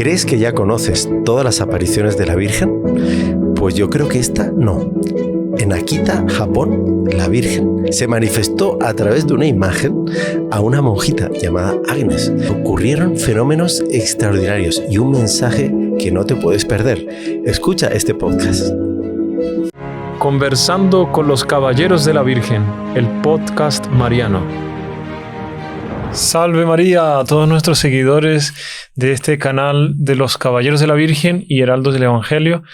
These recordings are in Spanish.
¿Crees que ya conoces todas las apariciones de la Virgen? Pues yo creo que esta no. En Akita, Japón, la Virgen se manifestó a través de una imagen a una monjita llamada Agnes. Ocurrieron fenómenos extraordinarios y un mensaje que no te puedes perder. Escucha este podcast. Conversando con los Caballeros de la Virgen, el podcast mariano. Salve María a todos nuestros seguidores de este canal de los Caballeros de la Virgen y Heraldos del Evangelio.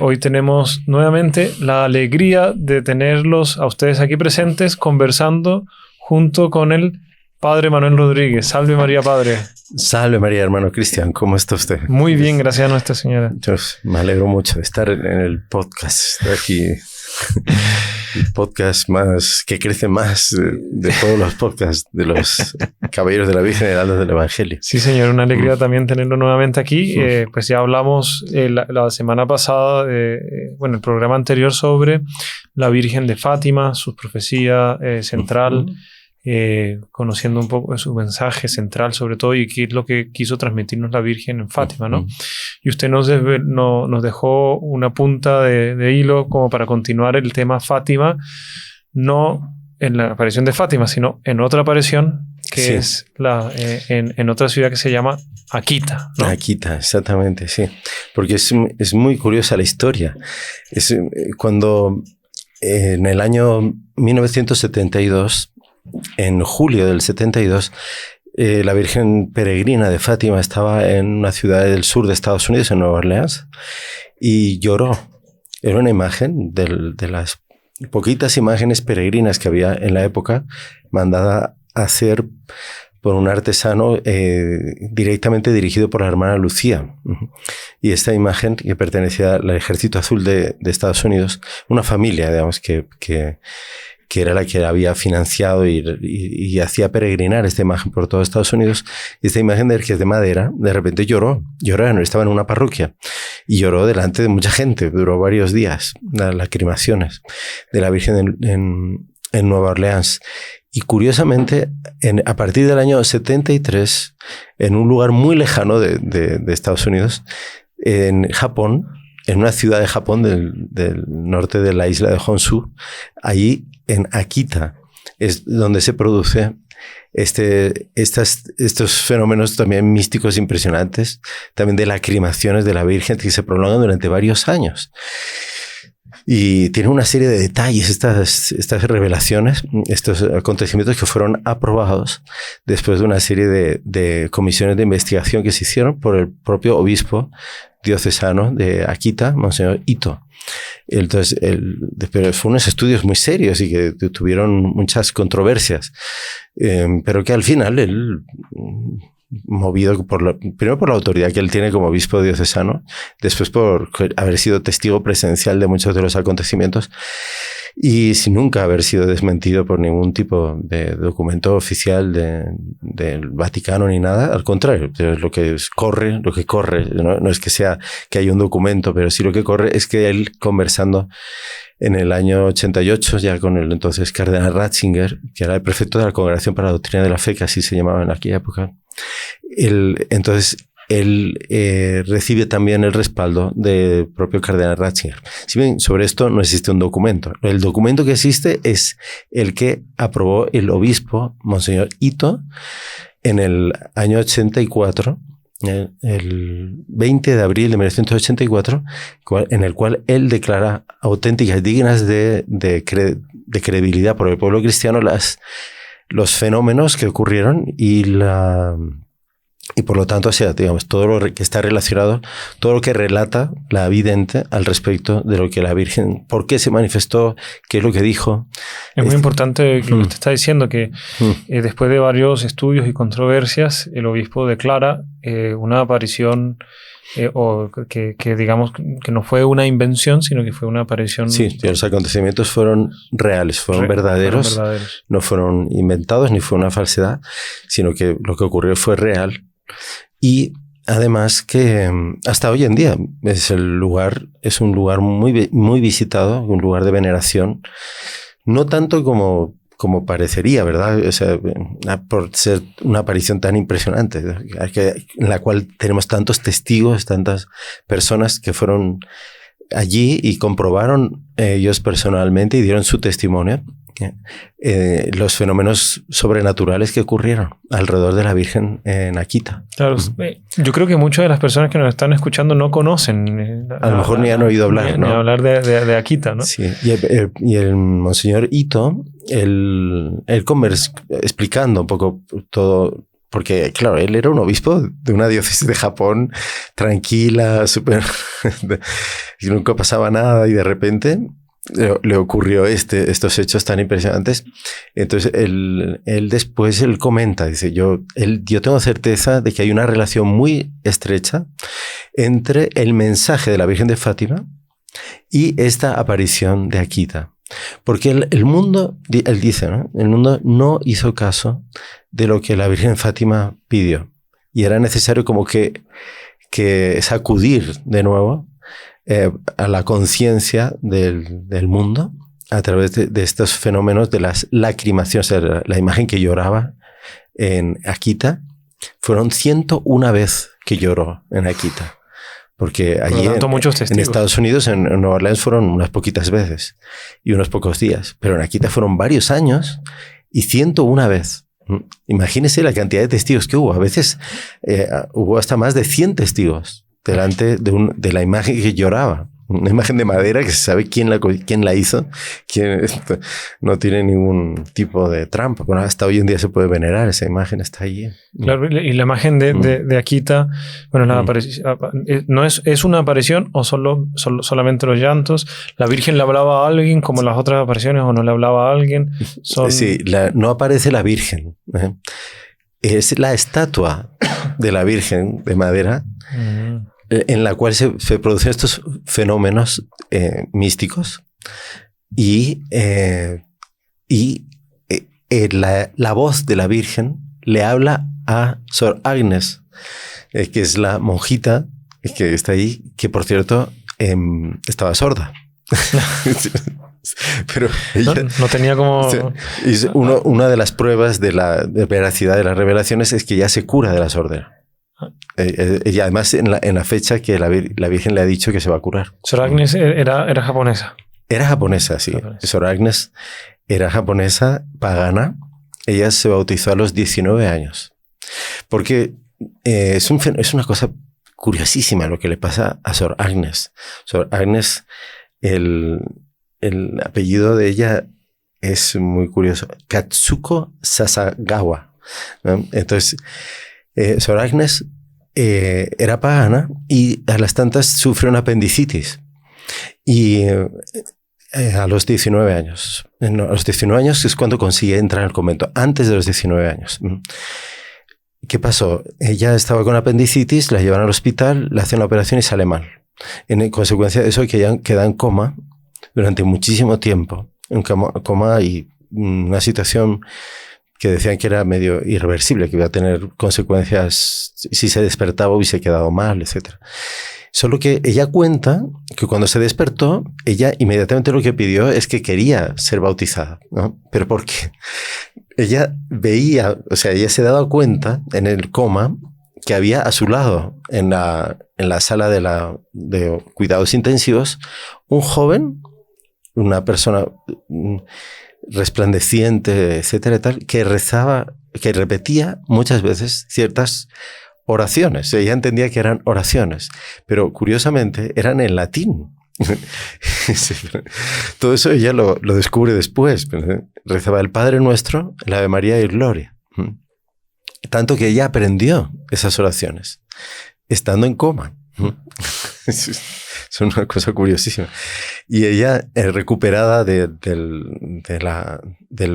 Hoy tenemos nuevamente la alegría de tenerlos a ustedes aquí presentes conversando junto con el Padre Manuel Rodríguez. Salve María, Padre. Salve María, hermano Cristian. ¿Cómo está usted? Muy bien, gracias a Nuestra Señora. Dios, me alegro mucho de estar en el podcast de aquí. El podcast más que crece más de todos los podcasts de los Caballeros de la Virgen y Heraldos del Evangelio. Sí, señor, una alegría también tenerlo nuevamente aquí. Pues ya hablamos la semana pasada, el programa anterior sobre la Virgen de Fátima, su profecía central, conociendo un poco su mensaje central sobre todo y qué es lo que quiso transmitirnos la Virgen en Fátima, ¿no? Y usted nos dejó una punta de hilo como para continuar el tema Fátima, no en la aparición de Fátima, sino en otra aparición que es en otra ciudad que se llama Akita, ¿no? Akita, exactamente, sí. Porque es muy curiosa la historia. Es cuando en el año 1972, en julio del 72, la Virgen Peregrina de Fátima estaba en una ciudad del sur de Estados Unidos, en Nueva Orleans, y lloró. Era una imagen de las poquitas imágenes peregrinas que había en la época, mandada a hacer por un artesano directamente dirigido por la hermana Lucía. Y esta imagen, que pertenecía al Ejército Azul de Estados Unidos, una familia, digamos, que era la que había financiado y hacía peregrinar esta imagen por todo Estados Unidos. Y esta imagen que es de madera, de repente lloró, estaba en una parroquia y lloró delante de mucha gente, duró varios días, las lacrimaciones de la Virgen en Nueva Orleans. Y curiosamente, a partir del año 73, en un lugar muy lejano de Estados Unidos, en Japón, en una ciudad de Japón del norte de la isla de Honshu, allí en Akita es donde se produce estos fenómenos también místicos impresionantes, también de lacrimaciones de la Virgen que se prolongan durante varios años. Y tiene una serie de detalles, estas revelaciones, estos acontecimientos que fueron aprobados después de una serie de comisiones de investigación que se hicieron por el propio obispo diocesano de Akita, Monseñor Ito. Entonces, pero fueron unos estudios muy serios y que tuvieron muchas controversias, pero que al final él, movido primero por la autoridad que él tiene como obispo diocesano, después por haber sido testigo presencial de muchos de los acontecimientos y sin nunca haber sido desmentido por ningún tipo de documento oficial del Vaticano ni nada. Al contrario, lo que corre, no es que haya un documento, pero sí lo que corre es que él, conversando en el año 88, ya con el entonces cardenal Ratzinger, que era el prefecto de la Congregación para la Doctrina de la Fe, que así se llamaba en aquella época, él recibe también el respaldo del propio cardenal Ratzinger. Si bien sobre esto no existe un documento, el documento que existe es el que aprobó el obispo Monseñor Ito en el año 84, el 20 de abril de 1984, en el cual él declara auténticas, dignas de credibilidad por el pueblo cristiano los fenómenos que ocurrieron y por lo tanto, digamos, todo lo que está relacionado, todo lo que relata la vidente al respecto de lo que la Virgen, por qué se manifestó, qué es lo que dijo. Es muy importante lo que usted está diciendo, que después de varios estudios y controversias, el obispo declara una aparición o que digamos que no fue una invención, sino que fue una aparición. Sí, los acontecimientos fueron reales, fueron verdaderos, no fueron inventados ni fue una falsedad, sino que lo que ocurrió fue real. Y además que hasta hoy en día es un lugar muy, muy visitado, un lugar de veneración, no tanto como como parecería, ¿verdad? O sea, por ser una aparición tan impresionante, en la cual tenemos tantos testigos, tantas personas que fueron allí y comprobaron ellos personalmente y dieron su testimonio los fenómenos sobrenaturales que ocurrieron alrededor de la Virgen en Akita. Claro, yo creo que muchas de las personas que nos están escuchando no conocen. A lo mejor ni han oído hablar, ni hablar de Akita, ¿no? Sí, y el Monseñor Ito, él explicando un poco todo. Porque, claro, él era un obispo de una diócesis de Japón tranquila, súper... y nunca pasaba nada y de repente le ocurrió estos hechos tan impresionantes. Entonces, él después comenta, dice, yo tengo certeza de que hay una relación muy estrecha entre el mensaje de la Virgen de Fátima y esta aparición de Akita. Porque el mundo, él dice, ¿no? El mundo no hizo caso de lo que la Virgen de Fátima pidió. Y era necesario como que sacudir de nuevo a la conciencia del mundo a través de estos fenómenos de las lacrimaciones. O sea, la imagen que lloraba en Akita, fueron 101 veces que lloró en Akita. Porque allí en Estados Unidos, en Nueva Orleans, fueron unas poquitas veces y unos pocos días. Pero en Akita fueron varios años y 101 veces. Imagínese la cantidad de testigos que hubo. A veces hubo hasta más de 100 testigos delante de la imagen que lloraba. Una imagen de madera que se sabe quién la hizo, no tiene ningún tipo de trampa. Bueno, hasta hoy en día se puede venerar, esa imagen está ahí. Claro, y la imagen de Akita, bueno, ¿no es una aparición o solamente los llantos? ¿La Virgen le hablaba a alguien como en las otras apariciones o no le hablaba a alguien? Sí, no aparece la Virgen. Es la estatua de la Virgen de madera en la cual se producen estos fenómenos místicos y la voz de la Virgen le habla a Sor Agnes, que es la monjita que está ahí, que por cierto estaba sorda. Pero ella, no tenía como... Una de las pruebas de la veracidad de las revelaciones es que ella se cura de la sordera. Y además en la fecha que la Virgen le ha dicho que se va a curar. Sor Agnes era japonesa. Era japonesa, sí. Sor Agnes era japonesa, pagana. Ella se bautizó a los 19 años. Porque es una cosa curiosísima lo que le pasa a Sor Agnes. Sor Agnes, el apellido de ella es muy curioso. Katsuko Sasagawa, ¿no? Entonces, Sor Agnes era pagana y a las tantas sufre una apendicitis. Y a los 19 años. A los 19 años es cuando consigue entrar al convento. Antes de los 19 años. ¿Qué pasó? Ella estaba con apendicitis, la llevan al hospital, le hacen la operación y sale mal. En consecuencia de eso, que ella queda en coma durante muchísimo tiempo. En coma y una situación que decían que era medio irreversible, que iba a tener consecuencias si se despertaba hubiese quedado mal, etc. Solo que ella cuenta que cuando se despertó, ella inmediatamente lo que pidió es que quería ser bautizada, ¿no? Pero ¿por qué? Ella veía, o sea, ella se daba cuenta en el coma que había a su lado, en la sala de cuidados intensivos, un joven, una persona resplandeciente, etcétera, tal, que rezaba, que repetía muchas veces ciertas oraciones. Ella entendía que eran oraciones, pero curiosamente eran en latín. Todo eso ella lo descubre después. Rezaba el Padre Nuestro, el Ave María y Gloria. Tanto que ella aprendió esas oraciones estando en coma. Es una cosa curiosísima. Y ella, recuperada del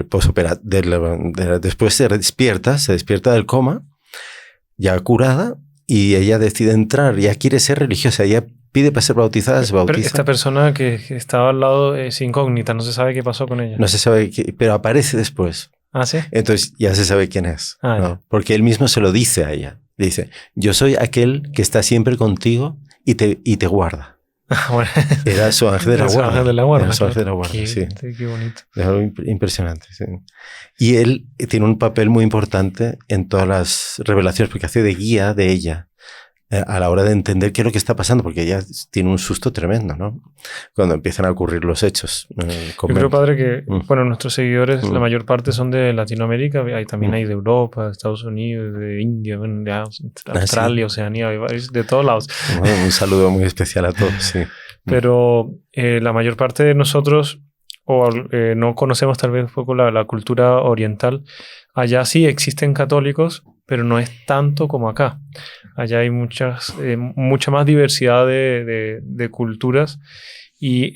posoperatorio, después se despierta del coma, ya curada, y ella decide entrar, ya quiere ser religiosa, ella pide para ser bautizada, se bautiza. Pero esta persona que estaba al lado es incógnita, no se sabe qué pasó con ella. No se sabe, pero aparece después. ¿Ah, sí? Entonces ya se sabe quién es, ¿no? Porque él mismo se lo dice a ella. Le dice, yo soy aquel que está siempre contigo y te guarda. Bueno. Era su ángel de la guarda. Ángel de la guarda. Era su ángel de la guarda, sí. Qué bonito. Es algo impresionante, sí. Y él tiene un papel muy importante en todas las revelaciones, porque hace de guía de ella a la hora de entender qué es lo que está pasando, porque ella tiene un susto tremendo, ¿no? Cuando empiezan a ocurrir los hechos. Yo creo, padre, que bueno, nuestros seguidores, la mayor parte son de Latinoamérica, también hay de Europa, de Estados Unidos, de India, de Australia, Oceanía, de todos lados. Bueno, un saludo muy especial a todos, sí. Pero la mayor parte de nosotros no conocemos tal vez un poco la cultura oriental. Allá sí existen católicos, pero no es tanto como acá. Allá hay mucha más diversidad de culturas, y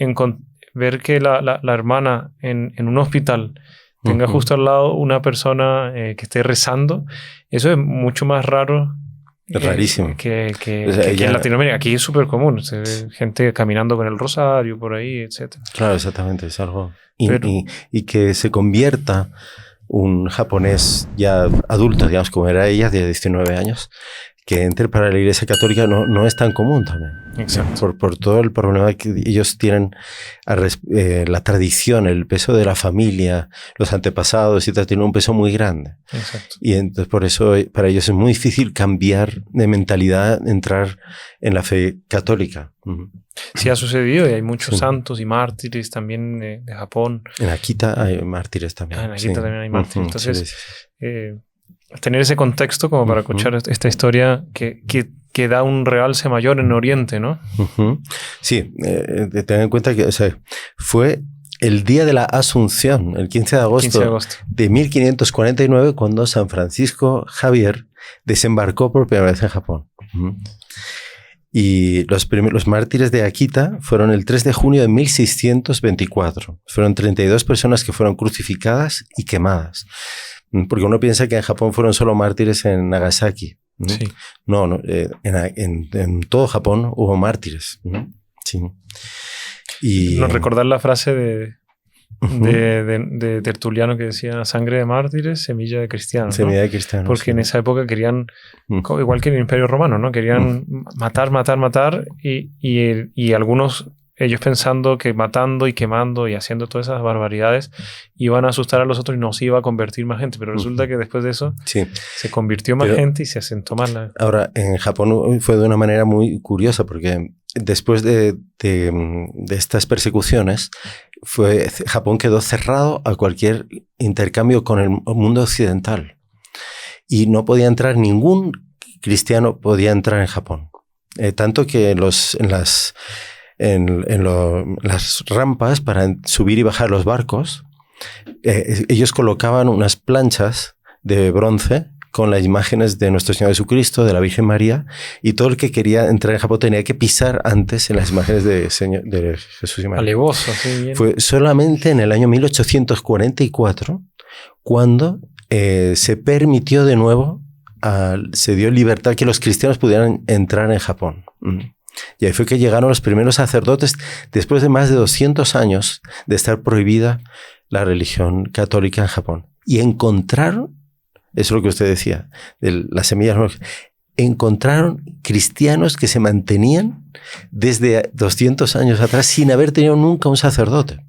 ver que la hermana en un hospital tenga justo al lado una persona que esté rezando, eso es mucho más raro. Es rarísimo. Que en Latinoamérica. Aquí es súper común. Se ve gente caminando con el rosario por ahí, etc. Claro, exactamente. Es algo... Y que se convierta un japonés ya adulto, digamos, como era ella, de 19 años, que entre para la Iglesia Católica no es tan común también. Exacto. Por todo el problema que ellos tienen, la tradición, el peso de la familia, los antepasados, y tal, tienen un peso muy grande. Exacto. Y entonces por eso para ellos es muy difícil cambiar de mentalidad, entrar en la fe católica. Sí ha sucedido, y hay muchos santos y mártires también de Japón. En Akita hay mártires también. En Akita también hay mártires. Entonces, tener ese contexto como para escuchar esta historia que da un realce mayor en Oriente, ¿no? Sí, ten en cuenta que fue el día de la Asunción, el 15 de agosto de 1549, cuando San Francisco Javier desembarcó por primera vez en Japón. Y los mártires de Akita fueron el 3 de junio de 1624. Fueron 32 personas que fueron crucificadas y quemadas. Porque uno piensa que en Japón fueron solo mártires en Nagasaki. Sí. No, en todo Japón hubo mártires. Sí. Y no recordar la frase de Tertuliano que decía: sangre de mártires, semilla de cristianos. Semilla de cristianos. Porque en esa época querían, igual que en el Imperio Romano, ¿no? Querían matar, y algunos, ellos pensando que matando y quemando y haciendo todas esas barbaridades iban a asustar a los otros y no se iba a convertir más gente. Pero resulta que después de eso se convirtió más gente y se asentó más la... Ahora, en Japón fue de una manera muy curiosa, porque después de estas persecuciones, Japón quedó cerrado a cualquier intercambio con el mundo occidental. Y no podía entrar, ningún cristiano podía entrar en Japón. Tanto que en las rampas para subir y bajar los barcos, ellos colocaban unas planchas de bronce con las imágenes de nuestro Señor Jesucristo, de la Virgen María, y todo el que quería entrar en Japón tenía que pisar antes en las imágenes de Jesús y María. Alevoso, sí, bien. Fue solamente en el año 1844 cuando se permitió de nuevo, se dio libertad que los cristianos pudieran entrar en Japón. Y ahí fue que llegaron los primeros sacerdotes después de más de 200 años de estar prohibida la religión católica en Japón. Y encontraron, eso es lo que usted decía, de las semillas, encontraron cristianos que se mantenían desde 200 años atrás sin haber tenido nunca un sacerdote.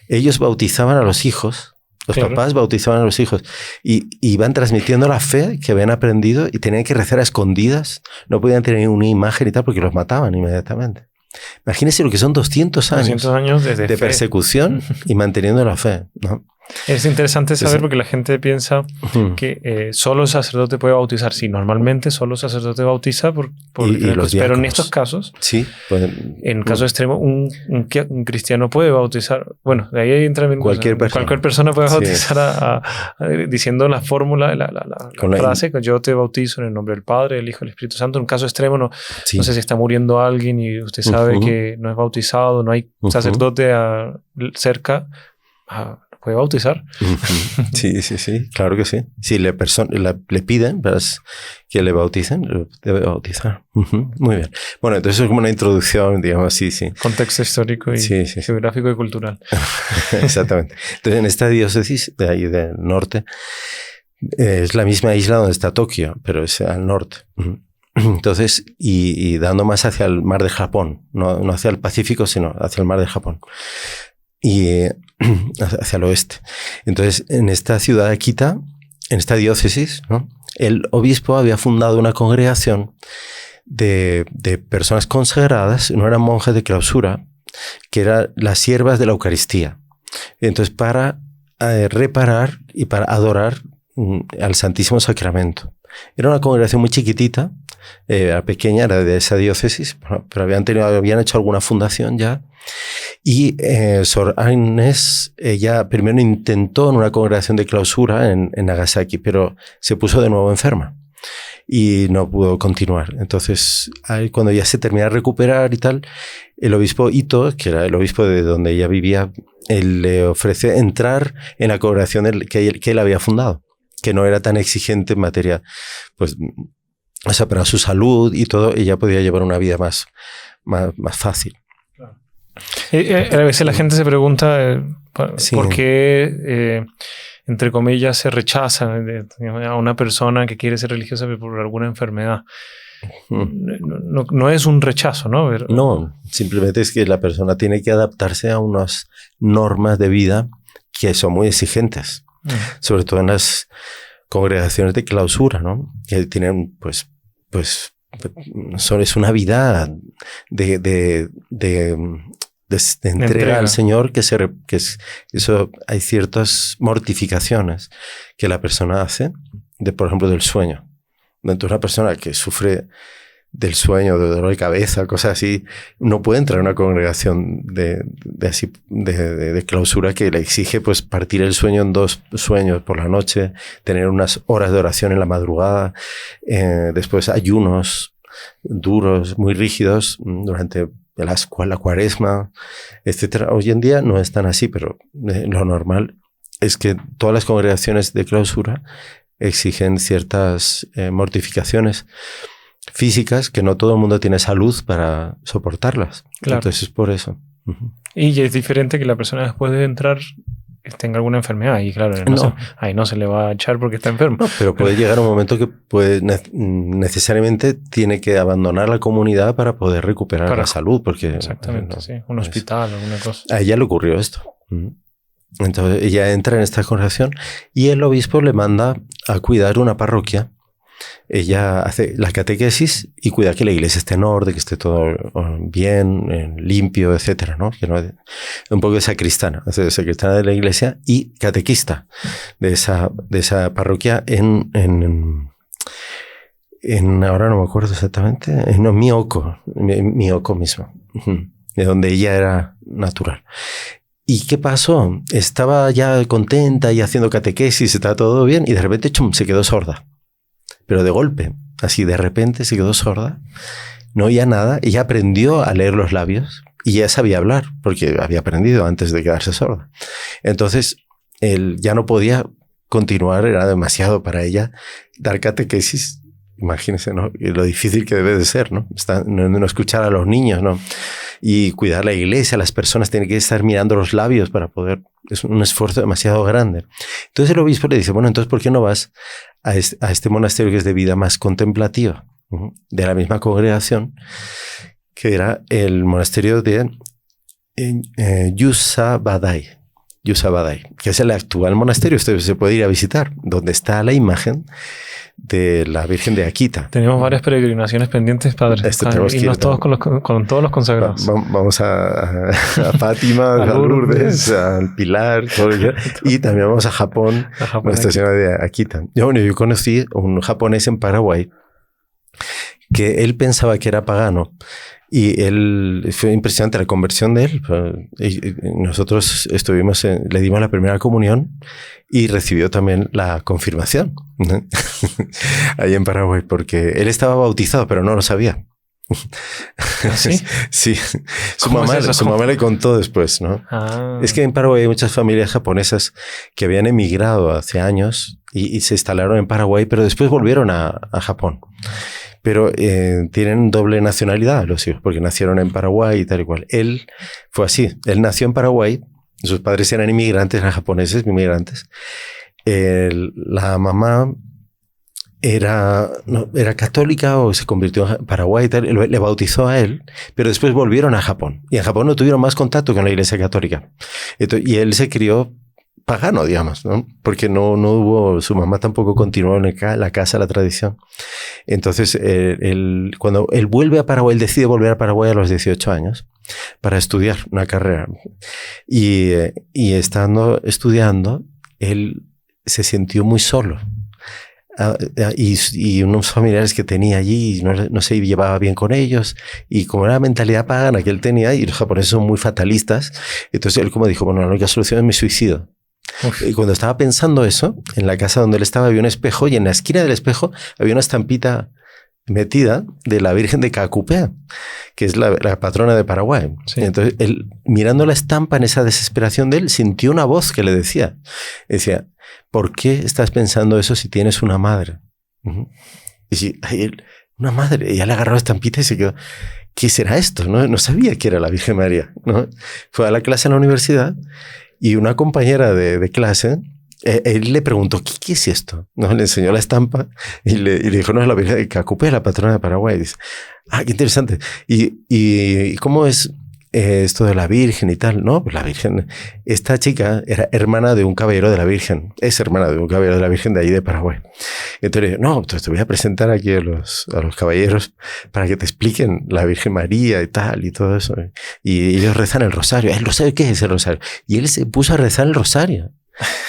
Ellos bautizaban a los hijos. Los papás bautizaban a los hijos y iban transmitiendo la fe que habían aprendido, y tenían que rezar a escondidas. No podían tener una imagen y tal porque los mataban inmediatamente. Imagínense lo que son 200 años de persecución y manteniendo la fe, ¿no? Es interesante saber, porque la gente piensa que solo el sacerdote puede bautizar. Sí, normalmente solo el sacerdote bautiza pero en estos casos, en caso extremo, un cristiano puede bautizar. Bueno, de ahí entra cualquier persona puede bautizar diciendo la fórmula, la frase: yo te bautizo en el nombre del Padre, del Hijo y del Espíritu Santo. En un caso extremo, no sé si está muriendo alguien y usted sabe que no es bautizado, no hay sacerdote cerca, puede bautizar. Sí, claro que sí. Si le piden que le bauticen, debe bautizar. Muy bien. Bueno, entonces es como una introducción, digamos así, sí. Contexto histórico y geográfico y cultural. Exactamente. Entonces, en esta diócesis de ahí del norte, es la misma isla donde está Tokio, pero es al norte. Entonces, y dando más hacia el mar de Japón, no hacia el Pacífico, sino hacia el mar de Japón. Y hacia el oeste. Entonces, en esta ciudad de Akita, en esta diócesis, ¿no?, el obispo había fundado una congregación de personas consagradas, no eran monjas de clausura, que eran las siervas de la Eucaristía. Entonces, para reparar y para adorar al Santísimo Sacramento. Era una congregación muy chiquitita, era pequeña, era de esa diócesis, pero habían hecho alguna fundación ya. Y Sor Agnes, ella primero intentó en una congregación de clausura en Nagasaki, pero se puso de nuevo enferma y no pudo continuar. Entonces, ahí, cuando ya se termina de recuperar y tal, el obispo Ito, que era el obispo de donde ella vivía, él le ofrece entrar en la congregación que él había fundado, que no era tan exigente en materia, pues, o sea, para su salud y todo, ella podía llevar una vida más fácil. A veces la gente se pregunta por qué, entre comillas, se rechaza a una persona que quiere ser religiosa por alguna enfermedad. No es un rechazo, ¿no? No, simplemente es que la persona tiene que adaptarse a unas normas de vida que son muy exigentes, sobre todo en las congregaciones de clausura, ¿no? Que tienen, pues es una vida de entrega al Señor eso hay ciertas mortificaciones que la persona hace, por ejemplo, del sueño. Entonces, una persona que sufre del sueño, de dolor de cabeza, cosas así, no puede entrar en una congregación de clausura que le exige, pues, partir el sueño en 2 sueños por la noche, tener unas horas de oración en la madrugada, después ayunos duros, muy rígidos durante la cuaresma, etcétera. Hoy en día no es tan así, pero lo normal es que todas las congregaciones de clausura exigen ciertas mortificaciones físicas que no todo el mundo tiene salud para soportarlas. Claro. Entonces es por eso. Y es diferente que la persona después de entrar tenga alguna enfermedad y claro, ahí no se le va a echar porque está enfermo. No, pero puede llegar un momento que necesariamente tiene que abandonar la comunidad para poder recuperar la salud. Porque, exactamente, sí. Un hospital, alguna cosa. A ella le ocurrió esto. Entonces ella entra en esta congregación y el obispo le manda a cuidar una parroquia. Ella hace la catequesis y cuida que la iglesia esté en orden, que esté todo bien, limpio, etcétera, ¿no? Que no un poco de sacristana, sacristana de la iglesia y catequista de esa parroquia en ahora no me acuerdo exactamente, Miyoko mismo, de donde ella era natural. ¿Y qué pasó? Estaba ya contenta y haciendo catequesis, estaba todo bien y de repente se quedó sorda. Pero de golpe, así de repente se quedó sorda, no oía nada. Ella aprendió a leer los labios y ya sabía hablar porque había aprendido antes de quedarse sorda. Entonces, él ya no podía continuar, era demasiado para ella dar catequesis. Imagínense, ¿no? Lo difícil que debe de ser, ¿no? No escuchar a los niños, ¿no? Y cuidar la iglesia, las personas tienen que estar mirando los labios para poder... Es un esfuerzo demasiado grande. Entonces el obispo le dice, bueno, entonces ¿por qué no vas a este monasterio que es de vida más contemplativa? De la misma congregación, que era el monasterio de Yusabadai, que es el actual monasterio. Usted se puede ir a visitar, donde está la imagen de la Virgen de Akita. Tenemos varias peregrinaciones pendientes, padre. Irnos todos con todos los consagrados. Vamos a Fátima, a Lourdes, al Pilar, y también vamos a Japón, Nuestra Señora de Akita. Yo conocí a un japonés en Paraguay que él pensaba que era pagano. Y fue impresionante la conversión de él. Y nosotros le dimos la primera comunión y recibió también la confirmación ahí en Paraguay, porque él estaba bautizado, pero no lo sabía. ¿Sí? Sí. Su mamá le contó después, ¿no? Es que en Paraguay hay muchas familias japonesas que habían emigrado hace años y se instalaron en Paraguay, pero después volvieron a Japón. Pero tienen doble nacionalidad los hijos, porque nacieron en Paraguay y tal y cual. Él fue así. Él nació en Paraguay. Sus padres eran inmigrantes, eran japoneses, inmigrantes. La mamá era católica o se convirtió en Paraguay y tal, le bautizó a él, pero después volvieron a Japón. Y en Japón no tuvieron más contacto con la Iglesia Católica. Y él se crió pagano, digamos, ¿no? Porque no hubo, su mamá tampoco continuó en la casa la tradición. Entonces, cuando él vuelve a Paraguay, él decide volver a Paraguay a los 18 años para estudiar una carrera. Y estudiando, él se sintió muy solo. Y unos familiares que tenía allí no se llevaba bien con ellos, y como era la mentalidad pagana que él tenía, y los japoneses son muy fatalistas, entonces él como dijo, bueno, la única solución es mi suicidio. Y cuando estaba pensando eso, en la casa donde él estaba había un espejo, y en la esquina del espejo había una estampita metida de la Virgen de Cacupea, que es la patrona de Paraguay. Sí. Entonces él, mirando la estampa en esa desesperación de él, sintió una voz que le decía, ¿por qué estás pensando eso si tienes una madre? Y si, una madre, ella le agarró la estampita y se quedó, ¿qué será esto? No sabía que era la Virgen María, ¿no? Fue a la clase en la universidad y una compañera de clase, él le preguntó, ¿qué es esto? ¿No? Le enseñó la estampa y le dijo, no, es la Virgen de Cacupé, la patrona de Paraguay. Y dice, qué interesante. ¿Y cómo es esto de la Virgen y tal? No, pues la Virgen, esta chica era hermana de un caballero de la Virgen, es hermana de un caballero de la Virgen de ahí de Paraguay. Entonces, no, entonces te voy a presentar aquí a los caballeros para que te expliquen la Virgen María y tal y todo eso. Y ellos rezan el rosario. ¿El rosario qué es el rosario? Y él se puso a rezar el rosario.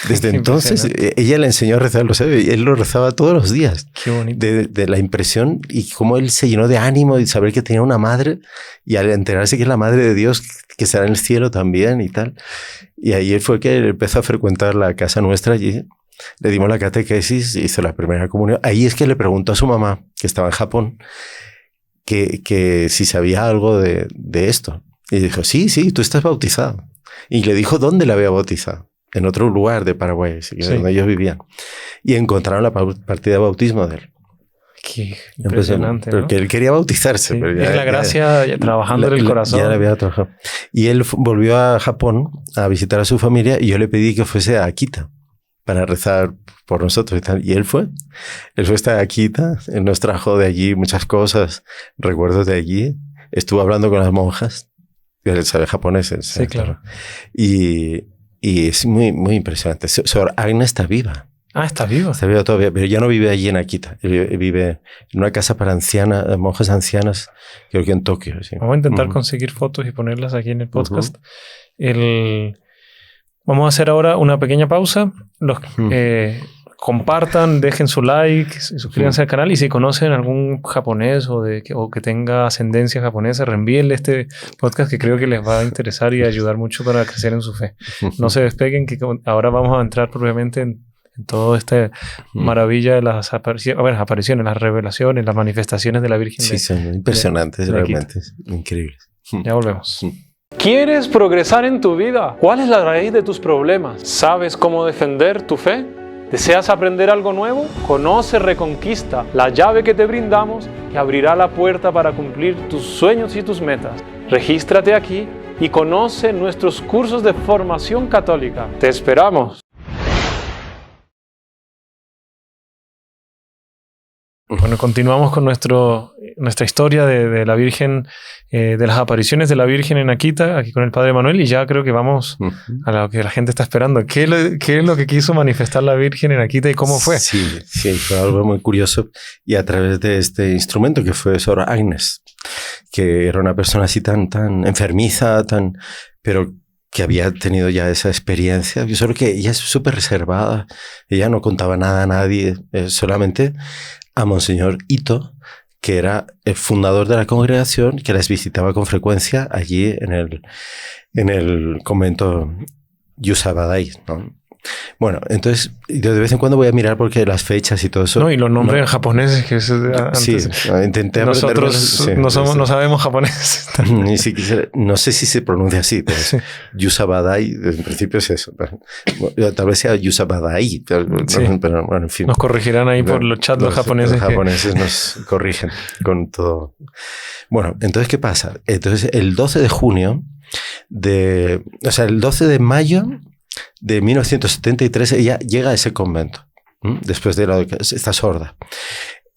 Desde entonces ella le enseñó a rezar el rosario y él lo rezaba todos los días. Qué bonito. De la impresión y cómo él se llenó de ánimo y saber que tenía una madre, y al enterarse que es la madre de Dios que estará en el cielo también y tal. Y ahí fue que empezó a frecuentar la casa nuestra allí. Le dimos la catequesis, hizo la primera comunión. Ahí es que le preguntó a su mamá, que estaba en Japón, que si sabía algo de esto. Y dijo, sí, tú estás bautizado. Y le dijo dónde la había bautizado. En otro lugar de Paraguay, donde ellos vivían. Y encontraron la partida de bautismo de él. Qué impresionante, ¿no? Porque él quería bautizarse. Sí, pero es la gracia trabajando en el corazón. Ya le había trabajado. Y él volvió a Japón a visitar a su familia, y yo le pedí que fuese a Akita para rezar por nosotros y tal. Y él fue. Él fue hasta Akita. Él nos trajo de allí muchas cosas, recuerdos de allí. Estuvo hablando con las monjas. Él sabe japonés. Sí, claro. Y es muy, muy impresionante. Sor Agnes está viva. Está viva. Está viva todavía, pero ya no vive allí en Akita. Vive en una casa para ancianas, monjas ancianas, creo que en Tokio. Sí. Vamos a intentar conseguir fotos y ponerlas aquí en el podcast. Vamos a hacer ahora una pequeña pausa. Compartan, dejen su like, suscríbanse al canal, y si conocen algún japonés o que tenga ascendencia japonesa, reenvíenle este podcast, que creo que les va a interesar y ayudar mucho para crecer en su fe. No se despeguen, que ahora vamos a entrar propiamente en toda esta maravilla de las apariciones, las revelaciones, las manifestaciones de la Virgen. Sí, son impresionantes, realmente increíbles. Ya volvemos. ¿Quieres progresar en tu vida? ¿Cuál es la raíz de tus problemas? ¿Sabes cómo defender tu fe? ¿Deseas aprender algo nuevo? Conoce Reconquista, la llave que te brindamos y abrirá la puerta para cumplir tus sueños y tus metas. Regístrate aquí y conoce nuestros cursos de formación católica. ¡Te esperamos! Bueno, continuamos con nuestra historia de la Virgen, de las apariciones de la Virgen en Akita, aquí con el Padre Manuel, y ya creo que vamos a lo que la gente está esperando. ¿Qué es lo que quiso manifestar la Virgen en Akita y cómo fue? Sí, fue algo muy curioso, y a través de este instrumento que fue Sor Agnes, que era una persona así tan enfermiza, pero que había tenido ya esa experiencia. Yo solo que ella es súper reservada, ella no contaba nada a nadie, solamente a Monseñor Ito, que era el fundador de la congregación, que las visitaba con frecuencia allí en el convento Yusabadai, ¿no? Bueno, entonces yo de vez en cuando voy a mirar porque las fechas y todo eso. No, y los nombres en japonés, que es antes. Sí, intenté nosotros no sabemos japonés. Ni siquiera, no sé si se pronuncia así, pero Yusabadai, en principio es eso. Tal vez sea Yusabadai, pero bueno, en fin. Nos corregirán ahí por los chats los japoneses. Los japoneses nos corrigen con todo. Bueno, entonces, ¿qué pasa? Entonces, el 12 de junio, el 12 de mayo de 1973, ella llega a ese convento. después de está sorda.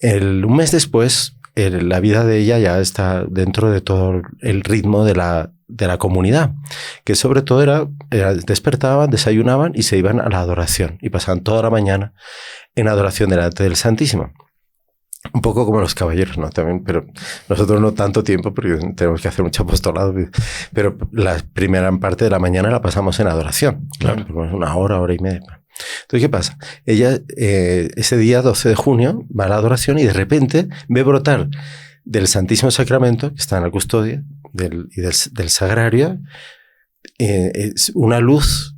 Un mes después, la vida de ella ya está dentro de todo el ritmo de la comunidad, que sobre todo era despertaban, desayunaban y se iban a la adoración y pasaban toda la mañana en adoración delante del Santísimo. Un poco como los caballeros, ¿no? También, pero nosotros no tanto tiempo porque tenemos que hacer mucho apostolado, pero la primera parte de la mañana la pasamos en adoración, claro. Una hora y media. Entonces, ¿qué pasa? Ella ese día 12 de junio va a la adoración y de repente ve brotar del Santísimo Sacramento, que está en la custodia, del sagrario, es una luz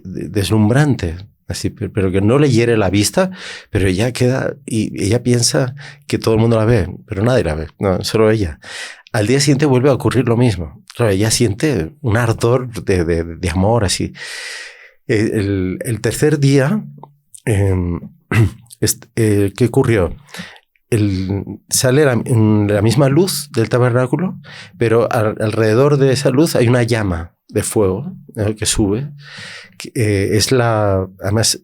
deslumbrante, así, pero que no le hiere la vista, pero ella queda y ella piensa que todo el mundo la ve, pero nadie la ve, no, solo ella. Al día siguiente vuelve a ocurrir lo mismo. Claro, ella siente un ardor de amor, así. El tercer día, ¿qué ocurrió? Sale la misma luz del tabernáculo, pero alrededor de esa luz hay una llama de fuego que sube. Además,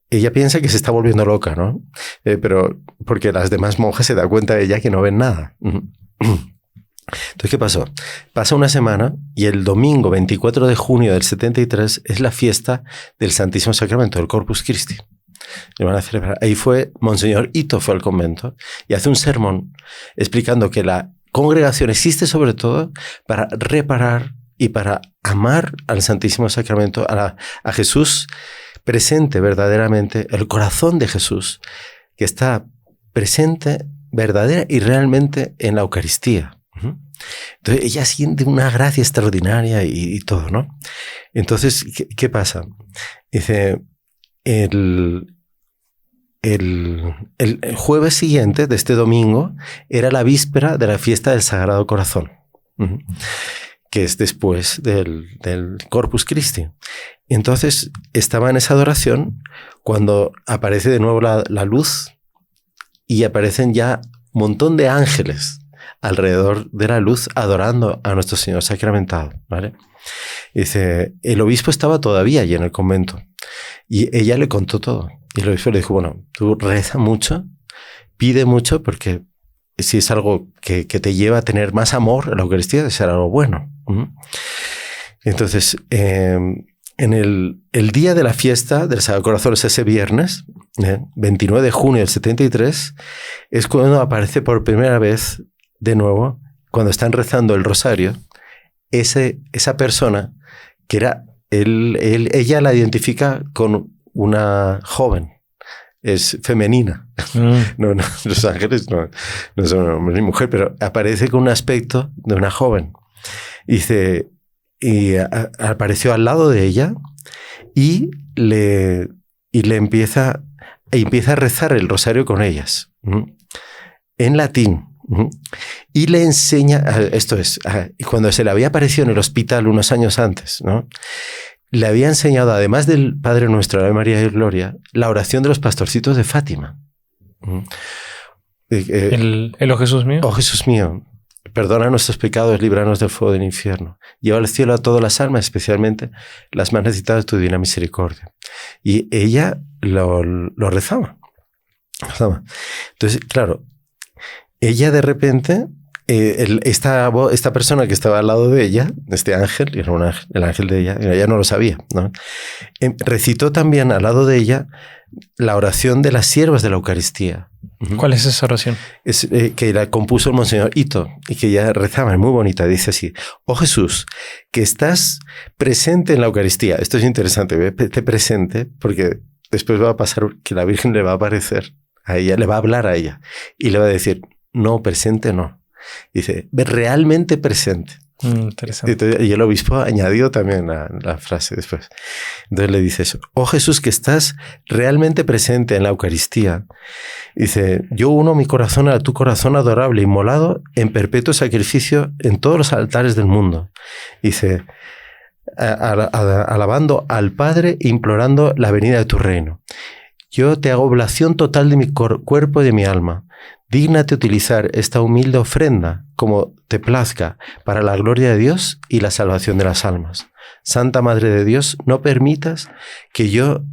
ella piensa que se está volviendo loca, ¿no? Pero porque las demás monjas se dan cuenta de ella que no ven nada. Entonces, ¿qué pasó? Pasa una semana y el domingo 24 de junio del 73 es la fiesta del Santísimo Sacramento, del Corpus Christi. Y van a celebrar. Ahí fue Monseñor Ito, fue al convento y hace un sermón explicando que la congregación existe sobre todo para reparar y para amar al Santísimo Sacramento, a Jesús presente verdaderamente, el corazón de Jesús, que está presente verdadera y realmente en la Eucaristía. Entonces ella siente una gracia extraordinaria y todo, ¿no? Entonces, ¿qué pasa? Dice, el jueves siguiente de este domingo era la víspera de la fiesta del Sagrado Corazón, que es después del Corpus Christi. Entonces estaba en esa adoración cuando aparece de nuevo la luz y aparecen ya un montón de ángeles alrededor de la luz adorando a nuestro Señor sacramentado, ¿vale? Dice, el obispo estaba todavía allí en el convento y ella le contó todo. Y el obispo le dijo, bueno, tú reza mucho, pide mucho, porque si es algo que te lleva a tener más amor a la Eucaristía, debe ser algo bueno. Entonces, en el día de la fiesta del Sagrado Corazón, es ese viernes, 29 de junio del 73, es cuando aparece por primera vez de nuevo, cuando están rezando el rosario, esa persona que era ella la identifica con una joven, es femenina. No, los ángeles no son hombre ni mujer, pero aparece con un aspecto de una joven. Dice, y apareció al lado de ella y le empieza a rezar el rosario con ellas, en latín. Y le enseña, esto es, cuando se le había aparecido en el hospital unos años antes, ¿no? Le había enseñado, además del Padre Nuestro, Ave María y Gloria, la oración de los pastorcitos de Fátima. Oh Jesús mío. Oh Jesús mío, perdona nuestros pecados, líbranos del fuego del infierno. Lleva al cielo a todas las almas, especialmente las más necesitadas de tu divina misericordia. Y ella lo rezaba. Entonces, claro, ella de repente, esta persona que estaba al lado de ella, este ángel, era un ángel, el ángel de ella no lo sabía, ¿no? Recitó también al lado de ella la oración de las siervas de la Eucaristía. ¿Cuál es esa oración? Es que la compuso el Monseñor Ito y que ella rezaba, es muy bonita, dice así: oh Jesús, que estás presente en la Eucaristía. Esto es interesante, esté presente, porque después va a pasar que la Virgen le va a aparecer a ella, le va a hablar a ella y le va a decir, no, presente no. Dice, realmente presente. Interesante. Entonces, y el obispo añadió también la frase después. Entonces le dice eso. Oh Jesús, que estás realmente presente en la Eucaristía. Dice, yo uno mi corazón a tu corazón adorable, inmolado en perpetuo sacrificio en todos los altares del mundo. Dice, alabando al Padre, implorando la venida de tu reino. Yo te hago oblación total de mi cuerpo y de mi alma, dígnate utilizar esta humilde ofrenda como te plazca para la gloria de Dios y la salvación de las almas. Santa Madre de Dios, no permitas que yo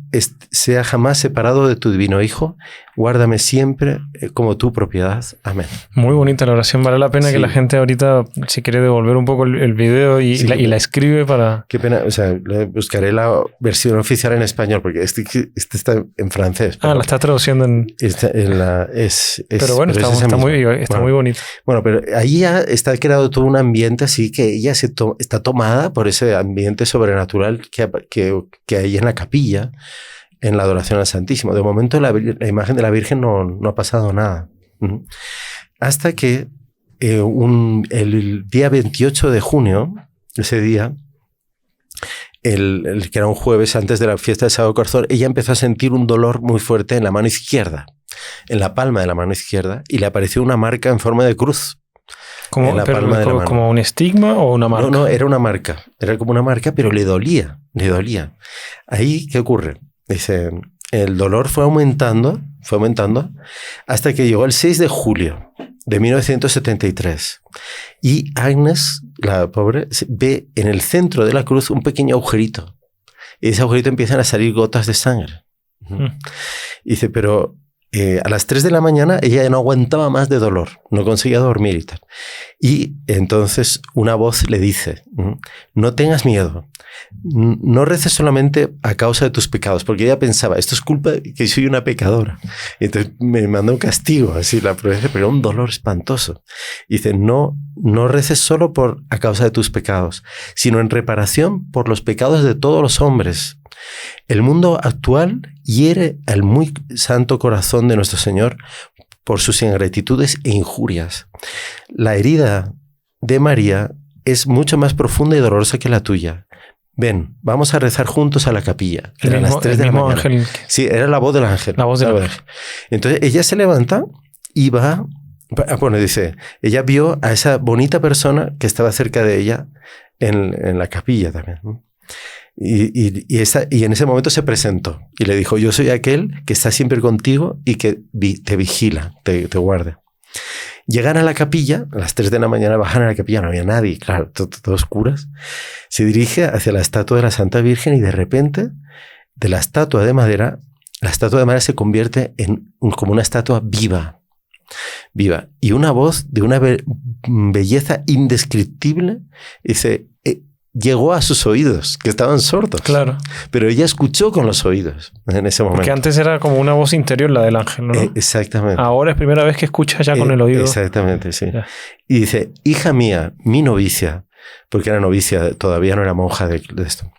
sea jamás separado de tu divino Hijo. Guárdame siempre como tu propiedad. Amén. Muy bonita la oración. Vale la pena que la gente ahorita, si quiere devolver un poco el video y la escribe para... Qué pena, o sea, buscaré la versión oficial en español porque este está en francés. La está traduciendo en... Pero bueno, está muy bonito. Bueno, pero ahí ya está creado todo un ambiente así que ella está tomada por ese ambiente sobrenatural que hay en la capilla, en la adoración al Santísimo. De momento la imagen de la Virgen no ha pasado nada. Hasta que el día 28 de junio, ese día, que era un jueves antes de la fiesta de Sagrado Corazón, ella empezó a sentir un dolor muy fuerte en la mano izquierda, en la palma de la mano izquierda, y le apareció una marca en forma de cruz. ¿Como un estigma o una marca? No, era una marca. Era como una marca, pero le dolía. Ahí, ¿qué ocurre? Dice, el dolor fue aumentando, hasta que llegó el 6 de julio de 1973. Y Agnes, la pobre, ve en el centro de la cruz un pequeño agujerito. Y de ese agujerito empiezan a salir gotas de sangre. Y dice, pero... a las 3 de la mañana ella ya no aguantaba más de dolor, no conseguía dormir y tal. Y entonces una voz le dice, no tengas miedo, no reces solamente a causa de tus pecados, porque ella pensaba, esto es culpa de que soy una pecadora. Y entonces me mandó un castigo, así la profecía, pero un dolor espantoso. Y dice, no reces solo a causa de tus pecados, sino en reparación por los pecados de todos los hombres. El mundo actual hiere al muy santo corazón de nuestro Señor por sus ingratitudes e injurias. La herida de María es mucho más profunda y dolorosa que la tuya. Ven, vamos a rezar juntos a la capilla. Eran las 3 de la mañana. Ángel. Sí, era la voz del ángel. La voz del ángel. Entonces ella se levanta y va... Bueno, dice, ella vio a esa bonita persona que estaba cerca de ella en la capilla también, ¿no? Y en ese momento se presentó y le dijo, yo soy aquel que está siempre contigo y que te vigila, te guarda. Llegan a la capilla, a las 3 de la mañana bajan a la capilla, no había nadie, claro, todo oscuras. Se dirige hacia la estatua de la Santa Virgen y de repente, de la estatua de madera se convierte en como una estatua viva. Y una voz de una belleza indescriptible dice... llegó a sus oídos, que estaban sordos. Claro. Pero ella escuchó con los oídos en ese momento. Porque antes era como una voz interior la del ángel, ¿no? Exactamente. Ahora es primera vez que escucha ya con el oído. Exactamente, sí. Ya. Y dice, hija mía, mi novicia, porque era novicia, todavía no era monja de esto.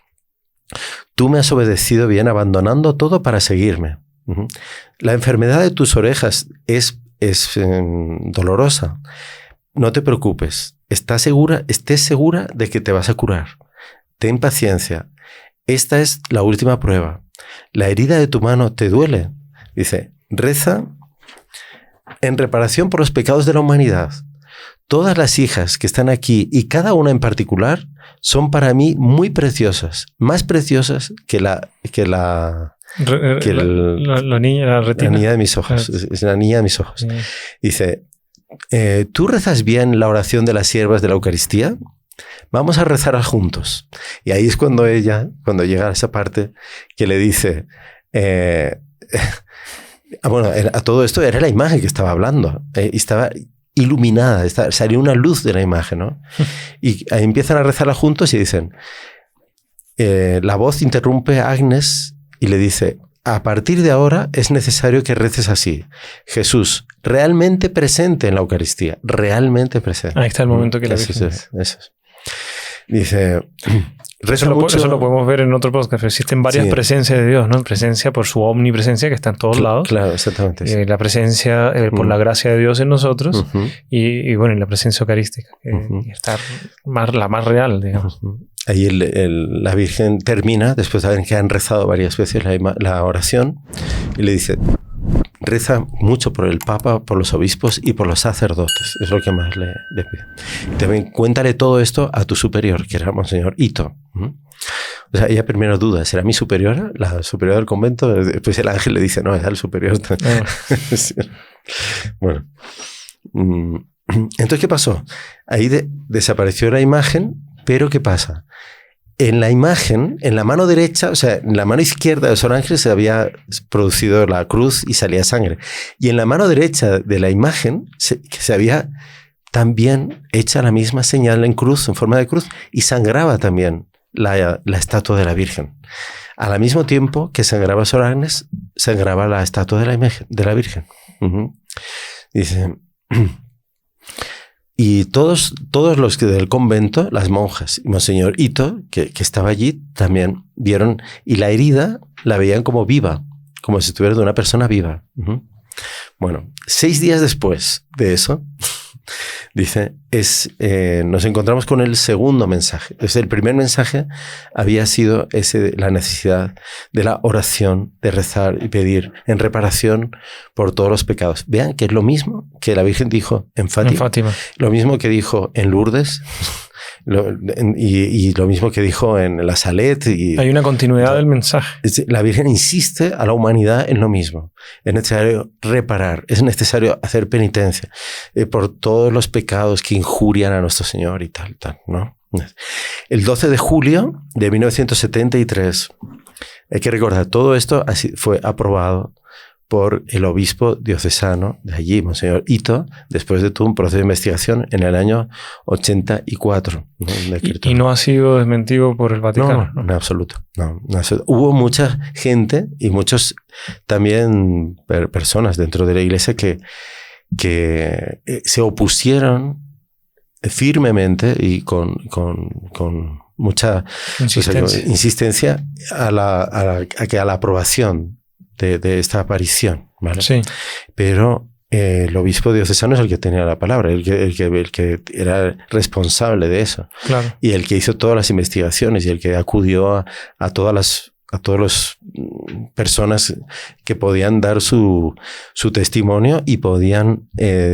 Tú me has obedecido bien abandonando todo para seguirme. La enfermedad de tus orejas es dolorosa. No te preocupes. Estés segura de que te vas a curar. Ten paciencia. Esta es la última prueba. La herida de tu mano te duele. Dice, reza en reparación por los pecados de la humanidad. Todas las hijas que están aquí y cada una en particular son para mí muy preciosas, más preciosas que la niña de mis ojos. Es la niña de mis ojos. Dice, ¿tú rezas bien la oración de las siervas de la Eucaristía? Vamos a rezar juntos. Y ahí es cuando llega a esa parte que le dice, a todo esto era la imagen que estaba hablando, y estaba iluminada, salió una luz de la imagen, ¿no? Y ahí empiezan a rezarla juntos y dicen, la voz interrumpe a Agnes y le dice, a partir de ahora es necesario que reces así. Jesús, realmente presente en la Eucaristía, realmente presente. Ahí está el momento que la Virgen eso es. Dice, eso lo podemos ver en otro podcast. Existen varias presencias de Dios, ¿no? Presencia por su omnipresencia que está en todos lados. Claro, exactamente. Sí. La presencia por la gracia de Dios en nosotros y bueno, la presencia eucarística, que está la más real, digamos. Ahí la Virgen termina, después de haber que han rezado varias veces la oración, y le dice, reza mucho por el Papa, por los obispos y por los sacerdotes. Es lo que más le pide. Y también cuéntale todo esto a tu superior, que era Monseñor Ito. O sea, ella primero duda, ¿será mi superiora? La superiora del convento. Después el ángel le dice, no, es el superior. Sí. Bueno. Entonces, ¿qué pasó? Ahí desapareció la imagen, pero ¿qué pasa? En la imagen, en la mano derecha, o sea, en la mano izquierda de Sor Ángeles se había producido la cruz y salía sangre. Y en la mano derecha de la imagen se había también hecha la misma señal en cruz, en forma de cruz, y sangraba también la estatua de la Virgen. Al mismo tiempo que sangraba Sor Ángeles, sangraba la estatua de la Virgen. Dice... Y todos los que del convento, las monjas y Monseñor Ito, que estaba allí, también vieron, y la herida la veían como viva, como si estuviera de una persona viva. Bueno, 6 días después de eso, dice, nos encontramos con el segundo mensaje. Entonces, el primer mensaje había sido la necesidad de la oración, de rezar y pedir en reparación por todos los pecados. Vean que es lo mismo que la Virgen dijo en Fátima. Lo mismo que dijo en Lourdes. Y lo mismo que dijo en la Salet. Hay una continuidad del mensaje. La Virgen insiste a la humanidad en lo mismo. Es necesario reparar, es necesario hacer penitencia por todos los pecados que injurian a nuestro Señor y tal, ¿no? El 12 de julio de 1973, hay que recordar, todo esto fue aprobado por el obispo diocesano de allí, Monseñor Ito, después de todo un proceso de investigación en el año 84. ¿Y no ha sido desmentido por el Vaticano? No, en absoluto. No. Hubo mucha gente y muchos también personas dentro de la Iglesia que se opusieron firmemente y con mucha insistencia a la aprobación de esta aparición, ¿vale? Sí. Pero el obispo diocesano es el que tenía la palabra, el que era responsable de eso. Claro. Y el que hizo todas las investigaciones y el que acudió a todas las personas que podían dar su testimonio y podían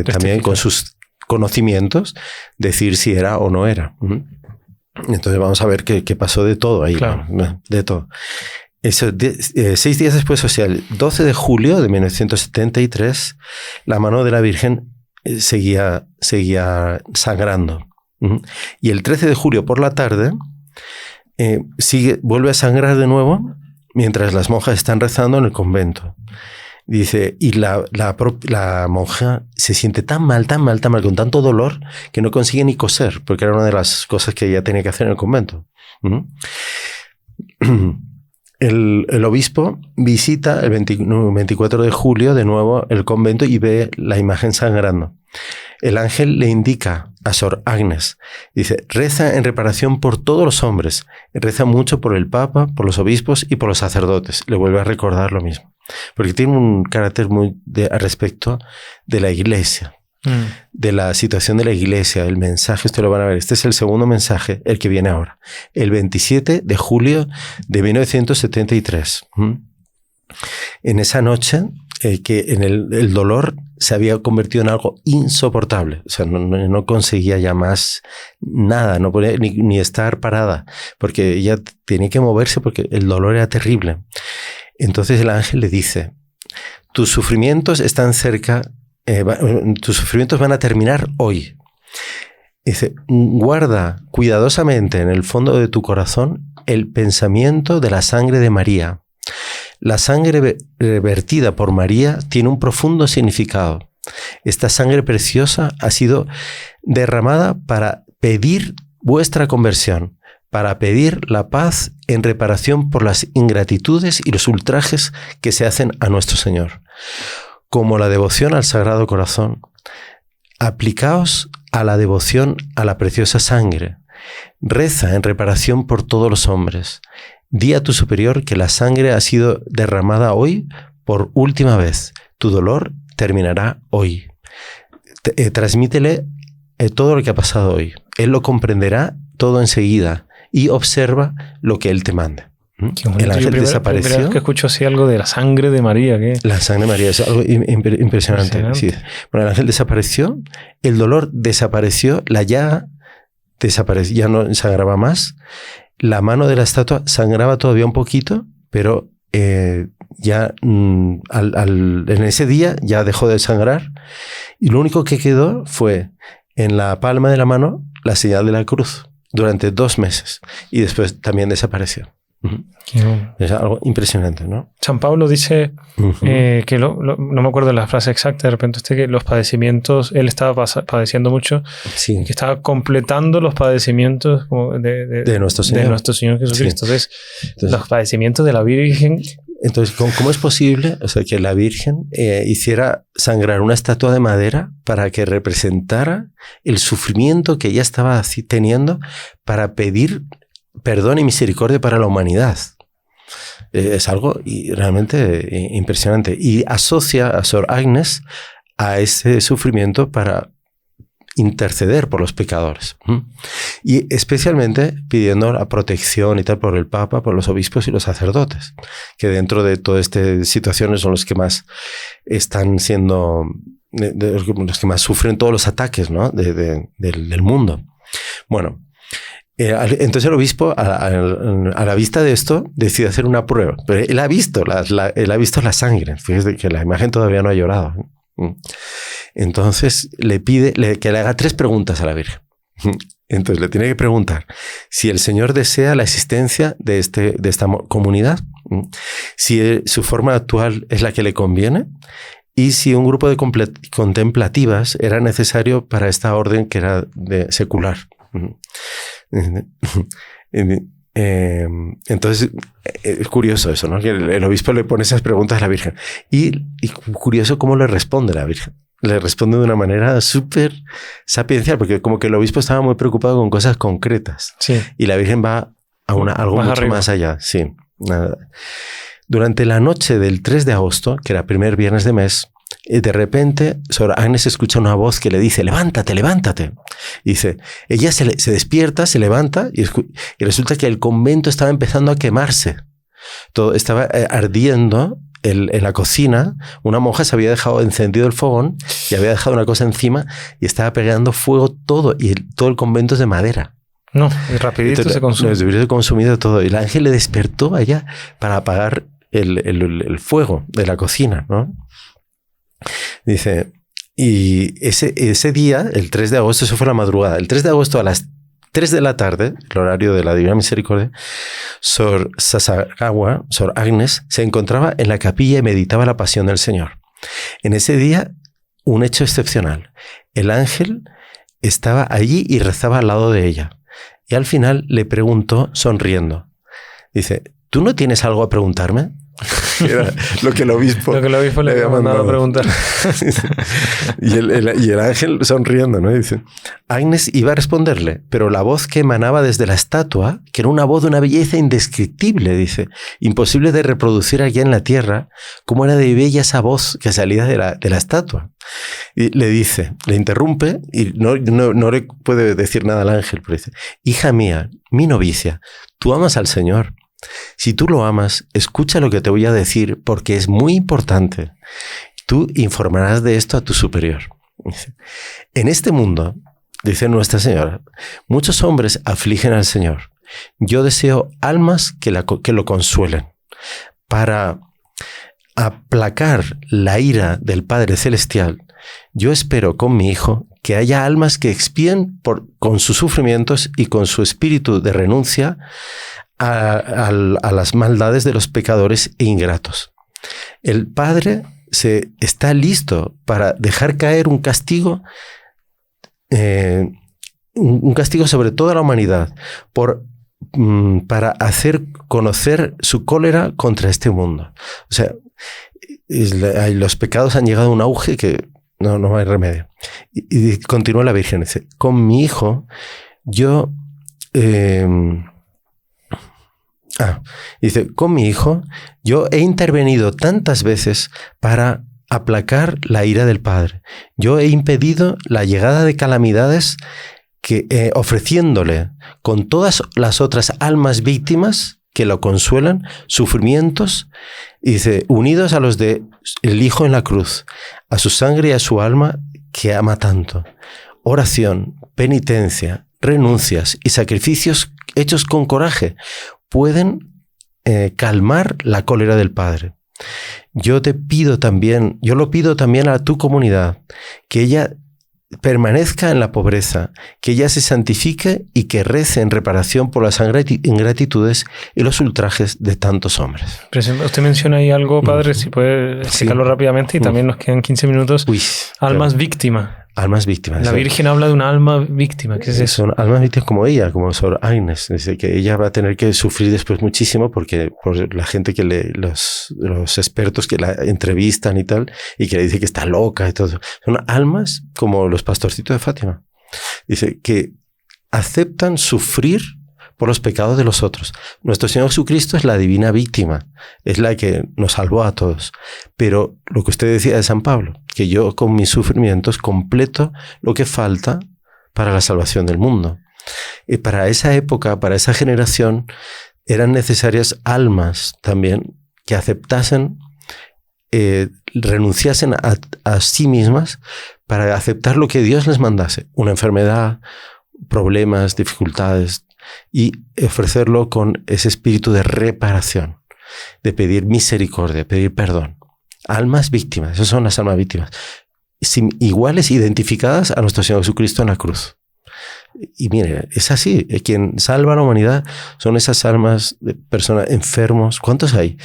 también con sus conocimientos decir si era o no era. Entonces vamos a ver qué pasó de todo ahí. Claro. ¿no? De todo. 6 días después, o sea, el 12 de julio de 1973, la mano de la Virgen seguía sangrando. Y el 13 de julio por la tarde vuelve a sangrar de nuevo mientras las monjas están rezando en el convento. Dice, y la monja se siente tan mal, con tanto dolor, que no consigue ni coser, porque era una de las cosas que ella tenía que hacer en el convento. El obispo visita el 24 de julio de nuevo el convento y ve la imagen sangrando. El ángel le indica a Sor Agnes, dice, reza en reparación por todos los hombres, reza mucho por el Papa, por los obispos y por los sacerdotes. Le vuelve a recordar lo mismo, porque tiene un carácter muy al respecto de la Iglesia. De la situación de la Iglesia, el mensaje, ustedes lo van a ver. Este es el segundo mensaje, el que viene ahora. El 27 de julio de 1973. En esa noche, que en el dolor se había convertido en algo insoportable. O sea, no conseguía ya más nada, no podía ni estar parada, porque ella tenía que moverse porque el dolor era terrible. Entonces el ángel le dice, tus sufrimientos están cerca. Tus sufrimientos van a terminar hoy. Dice, guarda cuidadosamente en el fondo de tu corazón el pensamiento de la sangre de María. La sangre vertida por María tiene un profundo significado. Esta sangre preciosa ha sido derramada para pedir vuestra conversión, para pedir la paz en reparación por las ingratitudes y los ultrajes que se hacen a nuestro Señor. Como la devoción al Sagrado Corazón, aplicaos a la devoción a la preciosa sangre. Reza en reparación por todos los hombres. Di a tu superior que la sangre ha sido derramada hoy por última vez. Tu dolor terminará hoy. Transmítele todo lo que ha pasado hoy. Él lo comprenderá todo enseguida y observa lo que él te mande. El ángel desapareció. Primera vez que escucho así algo de la sangre de María. ¿Qué? La sangre de María es algo impresionante. Sí. Bueno, el ángel desapareció, el dolor desapareció, la llaga desapareció, ya no sangraba más. La mano de la estatua sangraba todavía un poquito, pero ya en ese día ya dejó de sangrar y lo único que quedó fue en la palma de la mano la señal de la cruz durante 2 meses y después también desapareció. Es algo impresionante, ¿no? San Pablo dice que no me acuerdo la frase exacta, de repente que los padecimientos, él estaba padeciendo mucho, sí, que estaba completando los padecimientos de nuestro Señor Jesucristo. Sí. Entonces, los padecimientos de la Virgen. Entonces, ¿cómo es posible, o sea, que la Virgen hiciera sangrar una estatua de madera para que representara el sufrimiento que ella estaba teniendo para pedir perdón y misericordia para la humanidad? Es algo realmente impresionante. Y asocia a Sor Agnes a ese sufrimiento para interceder por los pecadores. Y especialmente pidiendo la protección y tal por el Papa, por los obispos y los sacerdotes, que dentro de todas estas situaciones son los que más están siendo, los que más sufren todos los ataques, ¿no? del mundo. Bueno, entonces el obispo, a la vista de esto, decide hacer una prueba. Pero él ha visto la sangre. Fíjate que la imagen todavía no ha llorado. Entonces le pide que le haga 3 preguntas a la Virgen. Entonces le tiene que preguntar si el Señor desea la existencia de esta comunidad, si su forma actual es la que le conviene y si un grupo de contemplativas era necesario para esta orden que era secular. Entonces es curioso eso, ¿no? Que el obispo le pone esas preguntas a la Virgen y curioso cómo le responde la Virgen. Le responde de una manera súper sapiencial, porque como que el obispo estaba muy preocupado con cosas concretas. Sí. Y la Virgen va a algo más mucho más allá. Sí. Durante la noche del 3 de agosto, que era primer viernes de mes, de repente Sor Agnes escucha una voz que le dice: levántate, levántate. Y dice, ella se despierta, se levanta y resulta que el convento estaba empezando a quemarse. Todo estaba ardiendo en la cocina. Una monja se había dejado encendido el fogón y había dejado una cosa encima y estaba pegando fuego todo, y todo el convento es de madera. No, y rapidito se consume. Se consumido todo. Y el ángel le despertó allá para apagar el fuego de la cocina, ¿no? Dice, y ese día, el 3 de agosto, eso fue la madrugada. El 3 de agosto a las 3 de la tarde, el horario de la Divina Misericordia, Sor Sasagawa, Sor Agnes, se encontraba en la capilla y meditaba la pasión del Señor. En ese día, un hecho excepcional. El ángel estaba allí y rezaba al lado de ella. Y al final le preguntó, sonriendo. Dice, ¿tú no tienes algo a preguntarme? Era lo que el obispo le había mandado a preguntar. y el ángel sonriendo, ¿no? Dice, Agnes iba a responderle, pero la voz que emanaba desde la estatua, que era una voz de una belleza indescriptible, dice, imposible de reproducir aquí en la tierra, cómo era de bella esa voz que salía de la estatua. Y le dice, le interrumpe y no le puede decir nada al ángel, pero dice, hija mía, mi novicia, tú amas al Señor. Si tú lo amas, escucha lo que te voy a decir porque es muy importante. Tú informarás de esto a tu superior. En este mundo, dice Nuestra Señora, muchos hombres afligen al Señor. Yo deseo almas que lo consuelen. Para aplacar la ira del Padre Celestial, yo espero con mi Hijo que haya almas que expíen con sus sufrimientos y con su espíritu de renuncia a las maldades de los pecadores e ingratos. El Padre está listo para dejar caer un castigo sobre toda la humanidad para hacer conocer su cólera contra este mundo. O sea, los pecados han llegado a un auge que no hay remedio. Y continúa la Virgen, dice, con mi Hijo yo... dice, con mi Hijo yo he intervenido tantas veces para aplacar la ira del Padre. Yo he impedido la llegada de calamidades ofreciéndole con todas las otras almas víctimas que lo consuelan, sufrimientos, y dice, unidos a los de el Hijo en la cruz, a su sangre y a su alma que ama tanto. Oración, penitencia, renuncias y sacrificios hechos con coraje pueden calmar la cólera del Padre. Yo lo pido también a tu comunidad, que ella permanezca en la pobreza, que ella se santifique y que rece en reparación por las ingratitudes y los ultrajes de tantos hombres. Usted menciona ahí algo, padre, si puede explicarlo rápidamente, y también nos quedan 15 minutos. Almas víctimas. Almas víctimas. La Virgen habla de una alma víctima. ¿Qué es eso? Son almas víctimas como ella, como Sor Agnes. Dice que ella va a tener que sufrir después muchísimo por la gente que los expertos que la entrevistan y tal, y que le dice que está loca y todo. Son almas como los pastorcitos de Fátima. Dice que aceptan sufrir por los pecados de los otros. Nuestro Señor Jesucristo es la divina víctima, es la que nos salvó a todos. Pero lo que usted decía de San Pablo, que yo con mis sufrimientos completo lo que falta para la salvación del mundo. Y para esa época, para esa generación, eran necesarias almas también que aceptasen, renunciasen a sí mismas para aceptar lo que Dios les mandase. Una enfermedad, problemas, dificultades, y ofrecerlo con ese espíritu de reparación, de pedir misericordia, pedir perdón. Almas víctimas, esas son las almas víctimas, iguales, identificadas a nuestro Señor Jesucristo en la cruz. Y mire, es así, quien salva a la humanidad son esas almas de personas enfermos. ¿Cuántos hay?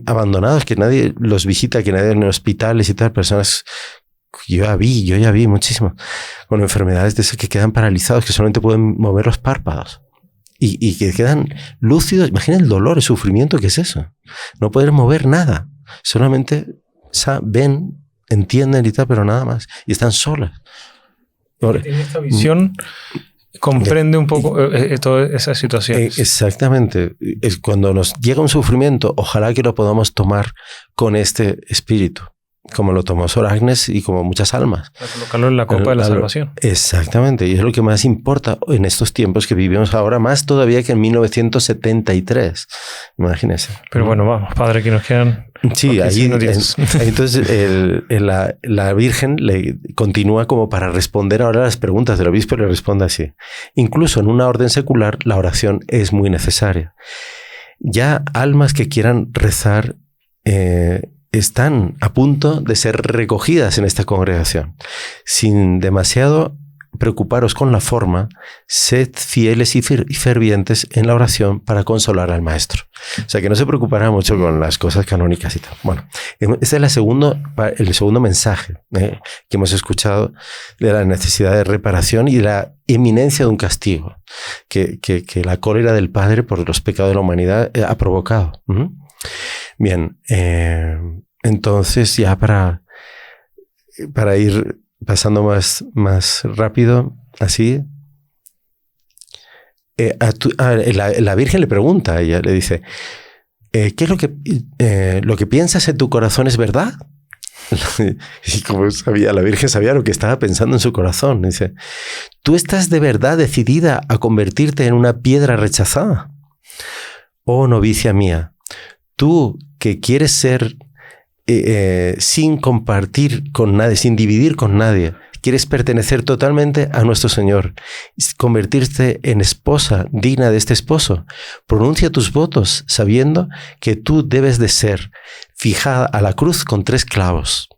Abandonados, que nadie los visita, que nadie en hospitales y tal, personas... Yo ya vi muchísimo, con enfermedades de esas que quedan paralizados, que solamente pueden mover los párpados y que quedan lúcidos. Imagina el dolor, el sufrimiento que es eso. No poder mover nada, solamente ven, entienden y tal, pero nada más. Y están solas. Ahora, en esta visión comprende un poco todas esas situaciones. Exactamente. Es cuando nos llega un sufrimiento, ojalá que lo podamos tomar con este espíritu, como lo tomó Sor Agnes y como muchas almas. Para colocarlo en la copa de la salvación. Exactamente, y es lo que más importa en estos tiempos que vivimos ahora, más todavía que en 1973. Imagínense. Pero bueno, vamos, padre, que nos quedan... Sí, ahí entonces la Virgen le continúa como para responder ahora las preguntas del obispo, y le responde así. Incluso en una orden secular, la oración es muy necesaria. Ya almas que quieran rezar... están a punto de ser recogidas en esta congregación. Sin demasiado preocuparos con la forma, sed fieles y fervientes en la oración para consolar al Maestro. O sea, que no se preocupará mucho con las cosas canónicas y tal. Bueno, ese es el segundo mensaje que hemos escuchado de la necesidad de reparación y de la eminencia de un castigo que la cólera del Padre por los pecados de la humanidad ha provocado. Bien, entonces ya para ir pasando más rápido, así, la Virgen le pregunta a ella, le dice, ¿qué es lo que piensas en tu corazón es verdad? Y como la Virgen sabía lo que estaba pensando en su corazón, dice, ¿tú estás de verdad decidida a convertirte en una piedra rechazada? Oh novicia mía, tú que quieres ser sin compartir con nadie, sin dividir con nadie, quieres pertenecer totalmente a nuestro Señor, convertirte en esposa digna de este esposo, pronuncia tus votos sabiendo que tú debes de ser fijada a la cruz con 3 clavos.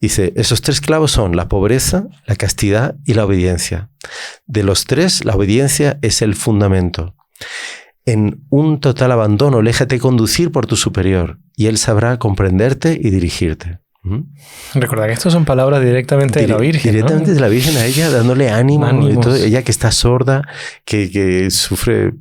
Dice, esos 3 clavos son la pobreza, la castidad y la obediencia. De los 3, la obediencia es el fundamento. En un total abandono, déjate conducir por tu superior y él sabrá comprenderte y dirigirte. Recordad que estas son palabras directamente de la Virgen. Directamente, ¿no? De la Virgen a ella, dándole ánimo. Y todo, ella que está sorda, que sufre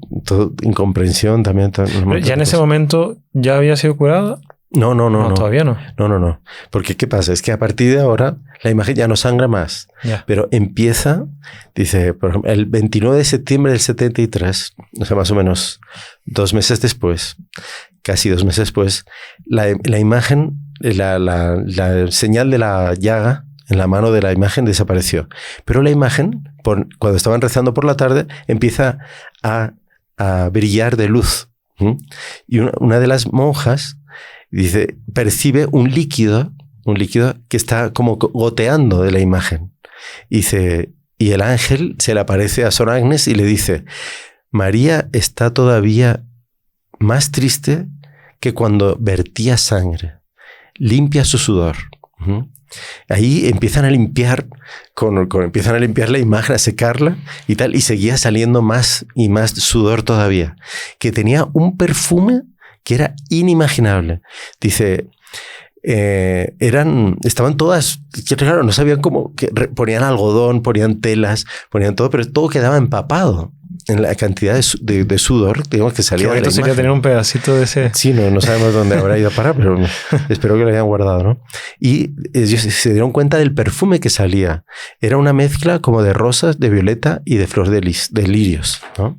incomprensión también. Pero ya en ese momento, ¿ya había sido curada? No. Todavía no. No. Porque ¿qué pasa? Es que a partir de ahora la imagen ya no sangra más. Ya. Pero empieza, dice, por ejemplo, el 29 de septiembre del 73, o sea, más o menos 2 meses después, casi 2 meses después, la imagen, la señal de la llaga en la mano de la imagen desapareció. Pero la imagen, cuando estaban rezando por la tarde, empieza a brillar de luz. Y una de las monjas dice, percibe un líquido que está como goteando de la imagen. Dice, y el ángel se le aparece a Sor Agnes y le dice, María está todavía más triste que cuando vertía sangre. Limpia su sudor. Ahí empiezan a limpiar, empiezan a limpiar la imagen, a secarla y tal, y seguía saliendo más y más sudor todavía, que tenía un perfume que era inimaginable. Dice, estaban todas, claro, no sabían cómo, ponían algodón, ponían telas, ponían todo, pero todo quedaba empapado en la cantidad de sudor, digamos, que salía de la imagen. Sería tener un pedacito de ese... Sí, no sabemos dónde habrá ido a parar, pero espero que lo hayan guardado, ¿no? Y ellos se dieron cuenta del perfume que salía. Era una mezcla como de rosas, de violeta y de flor de lirios, ¿no?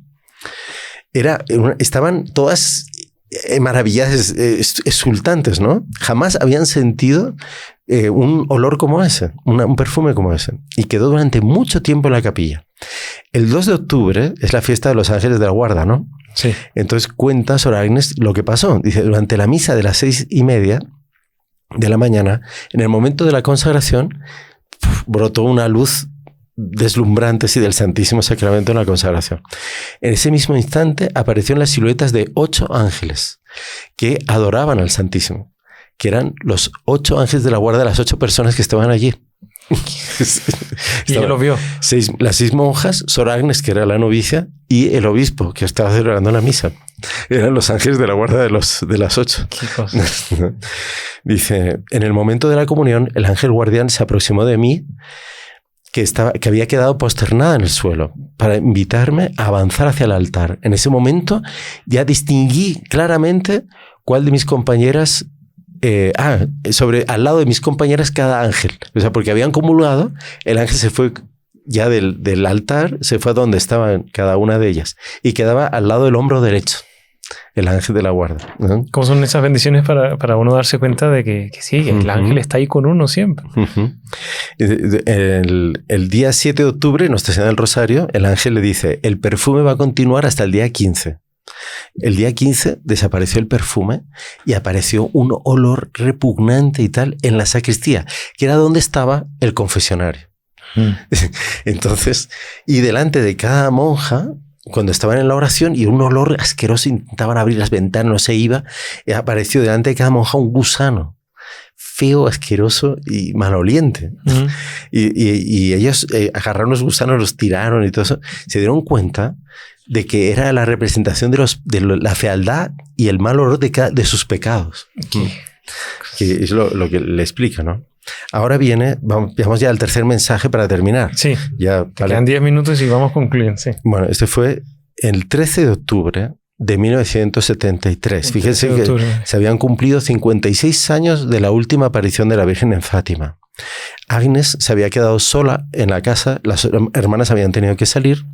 Estaban todas maravilladas, exultantes, ¿no? Jamás habían sentido un olor como ese, un perfume como ese. Y quedó durante mucho tiempo en la capilla. El 2 de octubre es la fiesta de los ángeles de la guarda, ¿no? Sí. Entonces cuenta Sor Agnes lo que pasó. Dice, durante la misa de las 6:30 de la mañana, en el momento de la consagración, brotó una luz deslumbrante del Santísimo Sacramento en la consagración. En ese mismo instante aparecieron las siluetas de 8 ángeles que adoraban al Santísimo, que eran los 8 ángeles de la guarda, las 8 personas que estaban allí. Y él lo vio. Las 6 monjas, Sor Agnes, que era la novicia, y el obispo, que estaba celebrando la misa. Eran los ángeles de la guarda de las 8. ¿Qué cosa? Dice, en el momento de la comunión, el ángel guardián se aproximó de mí, que había quedado posternada en el suelo, para invitarme a avanzar hacia el altar. En ese momento ya distinguí claramente cuál de mis compañeras... al lado de mis compañeras cada ángel. O sea, porque habían comulgado, el ángel se fue ya del altar, se fue a donde estaban cada una de ellas y quedaba al lado del hombro derecho, el ángel de la guarda, ¿no? ¿Cómo son esas bendiciones para uno darse cuenta de que sí, el ángel está ahí con uno siempre? El día 7 de octubre, Nuestra Señora del Rosario, el ángel le dice, el perfume va a continuar hasta el día 15. El día 15 desapareció el perfume y apareció un olor repugnante y tal en la sacristía, que era donde estaba el confesionario. Entonces, y delante de cada monja, cuando estaban en la oración y un olor asqueroso, intentaban abrir las ventanas, no se iba, apareció delante de cada monja un gusano feo, asqueroso y maloliente. Y ellos agarraron los gusanos, los tiraron y todo eso. Se dieron cuenta de que era la representación de la fealdad y el mal olor de sus pecados. Que es lo que le explica, ¿no? Ahora vamos ya al tercer mensaje para terminar. Sí, ya quedan 10 minutos y vamos concluyendo. Sí. Bueno, este fue el 13 de octubre de 1973. Fíjense que se habían cumplido 56 años de la última aparición de la Virgen en Fátima. Agnes se había quedado sola en la casa, las hermanas habían tenido que salir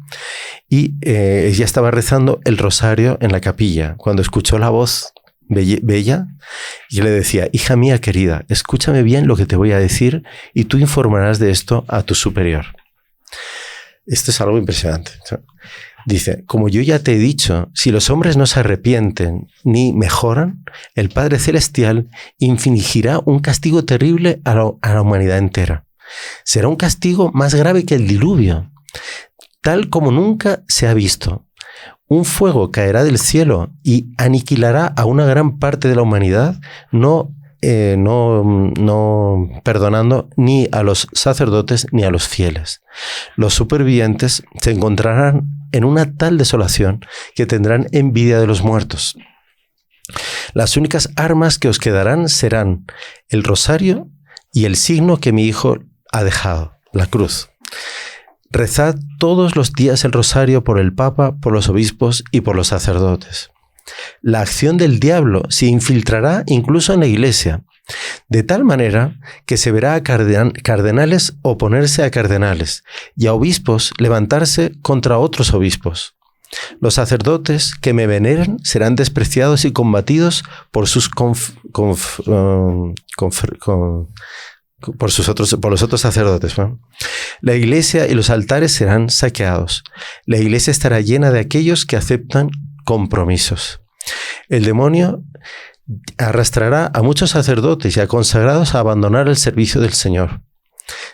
y ella estaba rezando el rosario en la capilla cuando escuchó la voz bella y le decía, hija mía querida, escúchame bien lo que te voy a decir y tú informarás de esto a tu superior. Esto es algo impresionante. Dice, como yo ya te he dicho, si los hombres no se arrepienten ni mejoran, el Padre Celestial infligirá un castigo terrible a la humanidad entera. Será un castigo más grave que el diluvio, tal como nunca se ha visto. Un fuego caerá del cielo y aniquilará a una gran parte de la humanidad, no perdonando ni a los sacerdotes ni a los fieles. Los supervivientes se encontrarán en una tal desolación que tendrán envidia de los muertos. Las únicas armas que os quedarán serán el rosario y el signo que mi hijo ha dejado, la cruz. Rezad todos los días el rosario por el Papa, por los obispos y por los sacerdotes. La acción del diablo se infiltrará incluso en la Iglesia, de tal manera que se verá a cardenales oponerse a cardenales y a obispos levantarse contra otros obispos. Los sacerdotes que me veneren serán despreciados y combatidos por los otros sacerdotes, ¿no? La iglesia y los altares serán saqueados. La iglesia estará llena de aquellos que aceptan compromisos. El demonio arrastrará a muchos sacerdotes y a consagrados a abandonar el servicio del Señor.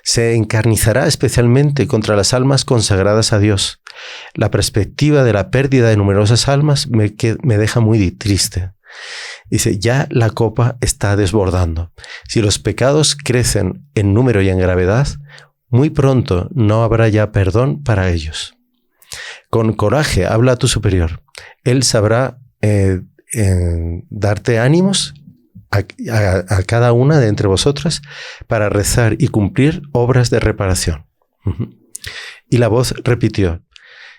Se encarnizará especialmente contra las almas consagradas a Dios La perspectiva de la pérdida de numerosas almas me deja muy triste. Dice, ya la copa está desbordando. Si los pecados crecen en número y en gravedad, muy pronto no habrá ya perdón para ellos. Con coraje habla a tu superior. Él sabrá darte ánimos a cada una de entre vosotras para rezar y cumplir obras de reparación. Y la voz repitió.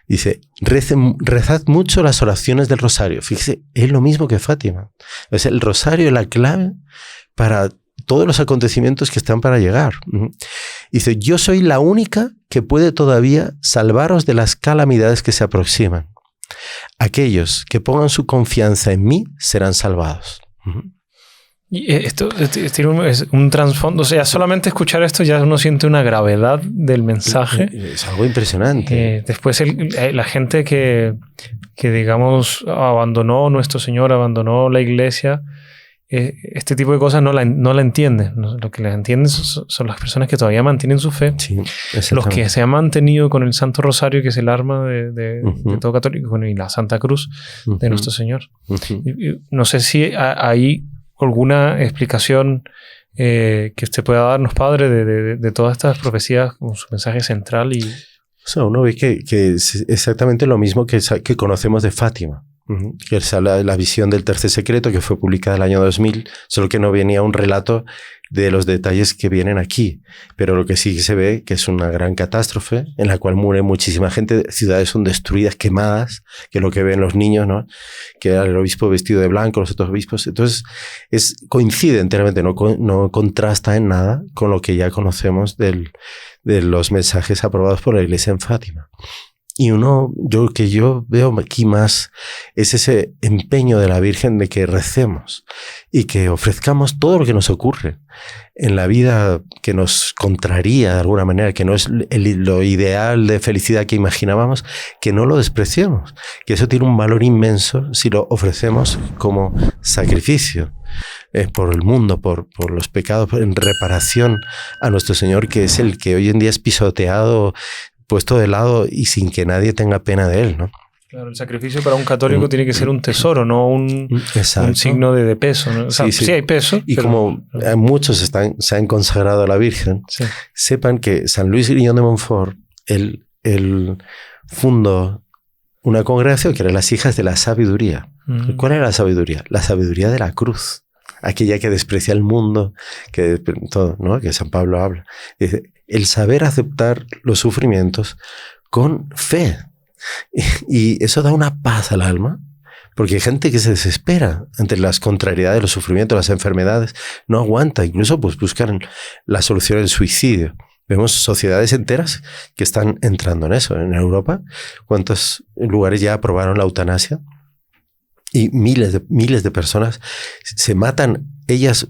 Dice, rezad mucho las oraciones del rosario. Fíjese, es lo mismo que Fátima. Es el rosario es la clave para todos los acontecimientos que están para llegar. Dice, yo soy la única que puede todavía salvaros de las calamidades que se aproximan. Aquellos que pongan su confianza en mí serán salvados. Y esto tiene un trasfondo, o sea, solamente escuchar esto ya uno siente una gravedad del mensaje. Es algo impresionante. Después la gente que digamos abandonó Nuestro Señor, abandonó la iglesia, este tipo de cosas no la entienden. Lo que las entienden son las personas que todavía mantienen su fe. Sí, los que se han mantenido con el Santo Rosario, que es el arma de todo católico, y la Santa Cruz de Nuestro Señor. Y no sé si hay alguna explicación que usted pueda darnos, Padre, de todas estas profecías con su mensaje central. O sea, uno ve que es exactamente lo mismo que conocemos de Fátima. Que es la visión del tercer secreto, que fue publicada el año 2000, solo que no venía un relato de los detalles que vienen aquí. Pero lo que sí se ve que es una gran catástrofe en la cual muere muchísima gente, ciudades son destruidas, quemadas, que es lo que ven los niños, ¿no? Que era el obispo vestido de blanco, los otros obispos. Entonces, coincide enteramente, no contrasta en nada con lo que ya conocemos de los mensajes aprobados por la Iglesia en Fátima. Y yo veo aquí más es ese empeño de la Virgen de que recemos y que ofrezcamos todo lo que nos ocurre en la vida que nos contraría de alguna manera, que no es lo ideal de felicidad que imaginábamos, que no lo despreciemos, que eso tiene un valor inmenso si lo ofrecemos como sacrificio por el mundo, por los pecados, en reparación a nuestro Señor, que es el que hoy en día es pisoteado, puesto de lado y sin que nadie tenga pena de él, ¿no? Claro, el sacrificio para un católico tiene que ser un tesoro, no un signo de peso, ¿no? O sea, sí hay peso. Y como muchos se han consagrado a la Virgen, sepan que San Luis Griñón de Montfort, él fundó una congregación que era las Hijas de la Sabiduría. ¿Cuál era la sabiduría? La sabiduría de la cruz. Aquella que desprecia el mundo, que todo, ¿no? Que San Pablo habla. Dice, el saber aceptar los sufrimientos con fe. Y eso da una paz al alma, porque hay gente que se desespera ante las contrariedades, los sufrimientos, las enfermedades, no aguanta, incluso pues buscan la solución del suicidio. Vemos sociedades enteras que están entrando en eso. En Europa, ¿cuántos lugares ya aprobaron la eutanasia? Y miles de personas se matan ellas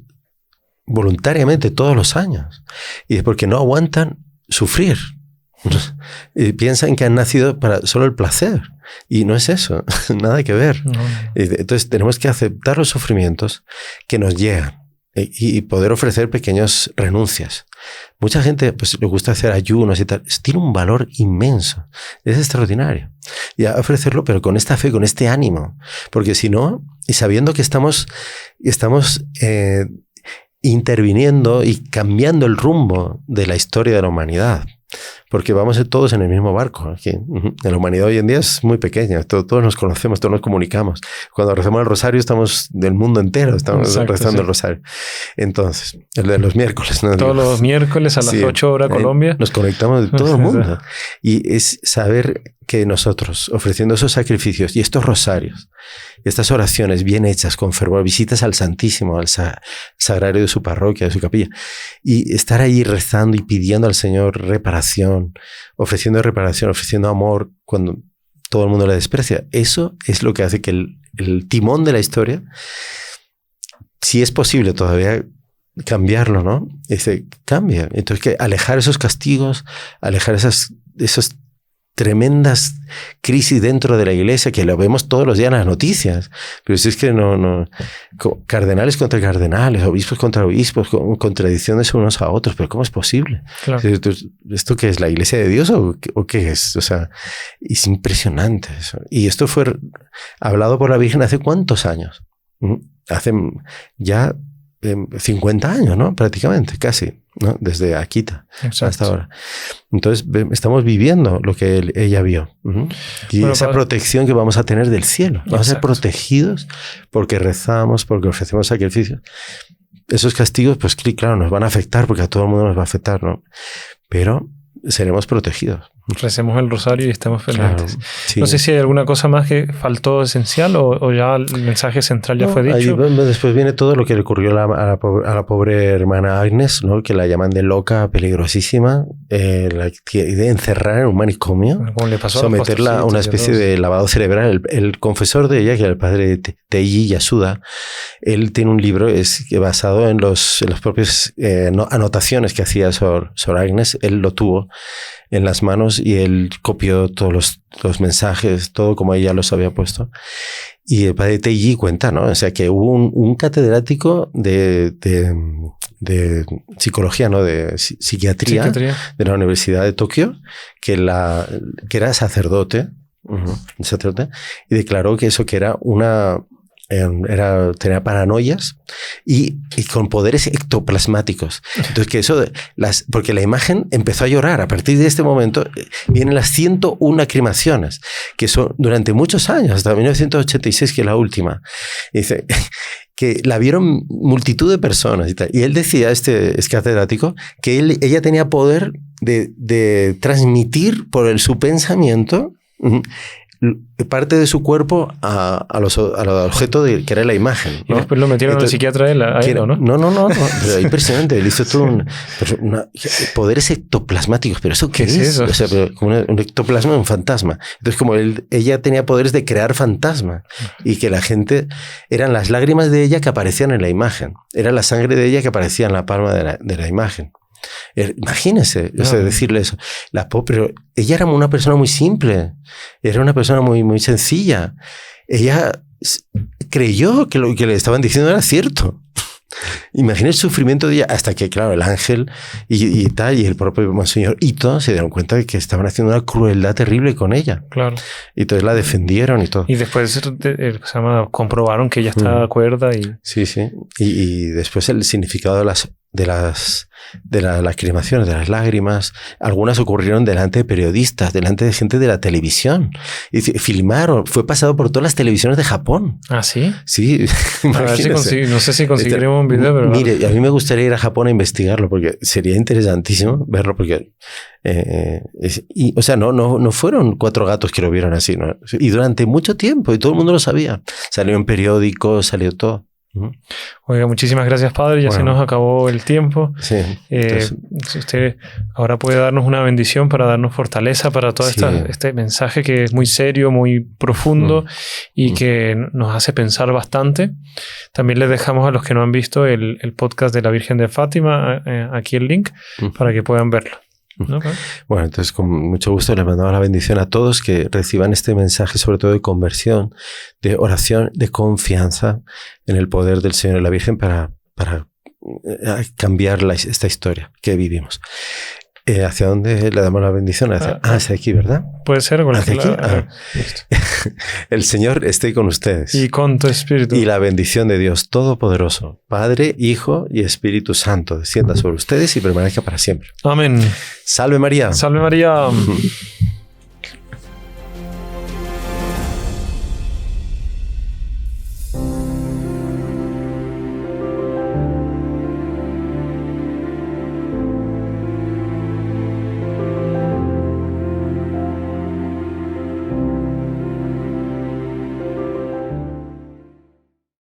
voluntariamente todos los años. Y es porque no aguantan sufrir. Y piensan que han nacido para solo el placer. Y no es eso. Nada que ver. No. Entonces tenemos que aceptar los sufrimientos que nos llegan y poder ofrecer pequeñas renuncias. Mucha gente pues, le gusta hacer ayunos y tal. Tiene un valor inmenso. Es extraordinario. Y ofrecerlo, pero con esta fe, con este ánimo. Porque si no, y sabiendo que estamos interviniendo y cambiando el rumbo de la historia de la humanidad. Porque vamos todos en el mismo barco. Aquí, la humanidad hoy en día es muy pequeña. Todos nos conocemos, todos nos comunicamos. Cuando rezamos el rosario estamos del mundo entero. Estamos rezando el rosario. Entonces, el de los miércoles. ¿No? Todos los miércoles a las 8 horas Colombia. Nos conectamos de todo el mundo. Y es saber que nosotros, ofreciendo esos sacrificios y estos rosarios, estas oraciones bien hechas con fervor, visitas al Santísimo, al sagrario de su parroquia, de su capilla, y estar ahí rezando y pidiendo al Señor reparación, ofreciendo amor cuando todo el mundo le desprecia. Eso es lo que hace que el timón de la historia, si es posible todavía cambiarlo, ¿no? Cambia. Entonces, que alejar esos castigos, alejar esos tremendas crisis dentro de la iglesia que lo vemos todos los días en las noticias. Pero si es que cardenales contra cardenales, obispos contra obispos, con contradicciones unos a otros, pero ¿cómo es posible? Claro. ¿Esto qué es? ¿La iglesia de Dios o qué es? O sea, es impresionante eso. Y esto fue hablado por la Virgen hace ¿cuántos años? Hace ya 50 años, ¿no? Prácticamente, casi, ¿no? Desde Akita hasta ahora. Entonces, estamos viviendo lo que ella vio. Y esa protección que vamos a tener del cielo. Vamos a ser protegidos porque rezamos, porque ofrecemos sacrificios. Esos castigos, pues claro, nos van a afectar porque a todo el mundo nos va a afectar, ¿no? Pero seremos protegidos. Recemos el rosario y estamos pendientes. Claro, sí. No sé si hay alguna cosa más que faltó esencial o ya el mensaje central ya fue dicho. Ahí, después viene todo lo que le ocurrió a la pobre hermana Agnes, ¿no? Que la llaman de loca, peligrosísima, de encerrar en un manicomio, como le pasó someterla a una especie de lavado cerebral. El confesor de ella, que era el padre Teiji Yasuda, él tiene un libro basado en los propios anotaciones que hacía Sor Agnes. Él lo tuvo en las manos y él copió todos los mensajes, todo como ella los había puesto. Y el padre Teiji cuenta, ¿no? O sea, que hubo un catedrático de psicología, ¿no? De psiquiatría de la Universidad de Tokio, que era sacerdote, y declaró que eso que era tenía paranoias y con poderes ectoplasmáticos. Entonces, que eso, porque la imagen empezó a llorar. A partir de este momento vienen las 101 cremaciones, que son durante muchos años, hasta 1986, que es la última. Y dice que la vieron multitud de personas y tal. Y él decía, este catedrático, que ella tenía poder de transmitir por su pensamiento parte de su cuerpo al objeto que era la imagen, ¿no? Y después lo metieron al psiquiatra a él, ¿no? No. Pero impresionante. Él hizo todo poderes ectoplasmáticos. ¿Pero eso qué es? Eso? O sea, como un ectoplasma, un fantasma. Entonces, como ella tenía poderes de crear fantasma y que la gente... Eran las lágrimas de ella que aparecían en la imagen. Era la sangre de ella que aparecía en la palma de la imagen. Imagínese, o sea, decirle eso. Pero ella era una persona muy simple, era una persona muy, muy sencilla. Ella creyó que lo que le estaban diciendo era cierto. Imagina el sufrimiento de ella, hasta que, claro, el ángel y el propio Monseñor Ito se dieron cuenta de que estaban haciendo una crueldad terrible con ella. Claro. Y entonces la defendieron y todo. Y después comprobaron que ella estaba cuerda y... Sí. Y después el significado de las cremaciones, de las lágrimas, algunas ocurrieron delante de periodistas, delante de gente de la televisión. Y filmaron, fue pasado por todas las televisiones de Japón. ¿Ah, sí? Sí. A ver si no sé si conseguiremos un video, pero... Mire, a mí me gustaría ir a Japón a investigarlo, porque sería interesantísimo verlo, porque... o sea, no fueron 4 gatos que lo vieron así, ¿no? Y durante mucho tiempo, y todo el mundo lo sabía. Salió en periódicos, salió todo. Oiga, muchísimas gracias, padre. Ya se nos acabó el tiempo. Sí, si usted ahora puede darnos una bendición para darnos fortaleza para todo este mensaje que es muy serio, muy profundo y que nos hace pensar bastante. También les dejamos a los que no han visto el podcast de la Virgen de Fátima, aquí el link, para que puedan verlo. ¿No? Bueno, entonces con mucho gusto les mandamos la bendición a todos que reciban este mensaje, sobre todo de conversión, de oración, de confianza en el poder del Señor y la Virgen para cambiar esta historia que vivimos. ¿Hacia dónde le damos la bendición? Hacia aquí, ¿verdad? Puede ser. ¿Hacia aquí? El Señor esté con ustedes. Y con tu espíritu. Y la bendición de Dios Todopoderoso, Padre, Hijo y Espíritu Santo, descienda sobre ustedes y permanezca para siempre. Amén. Salve María. Salve María.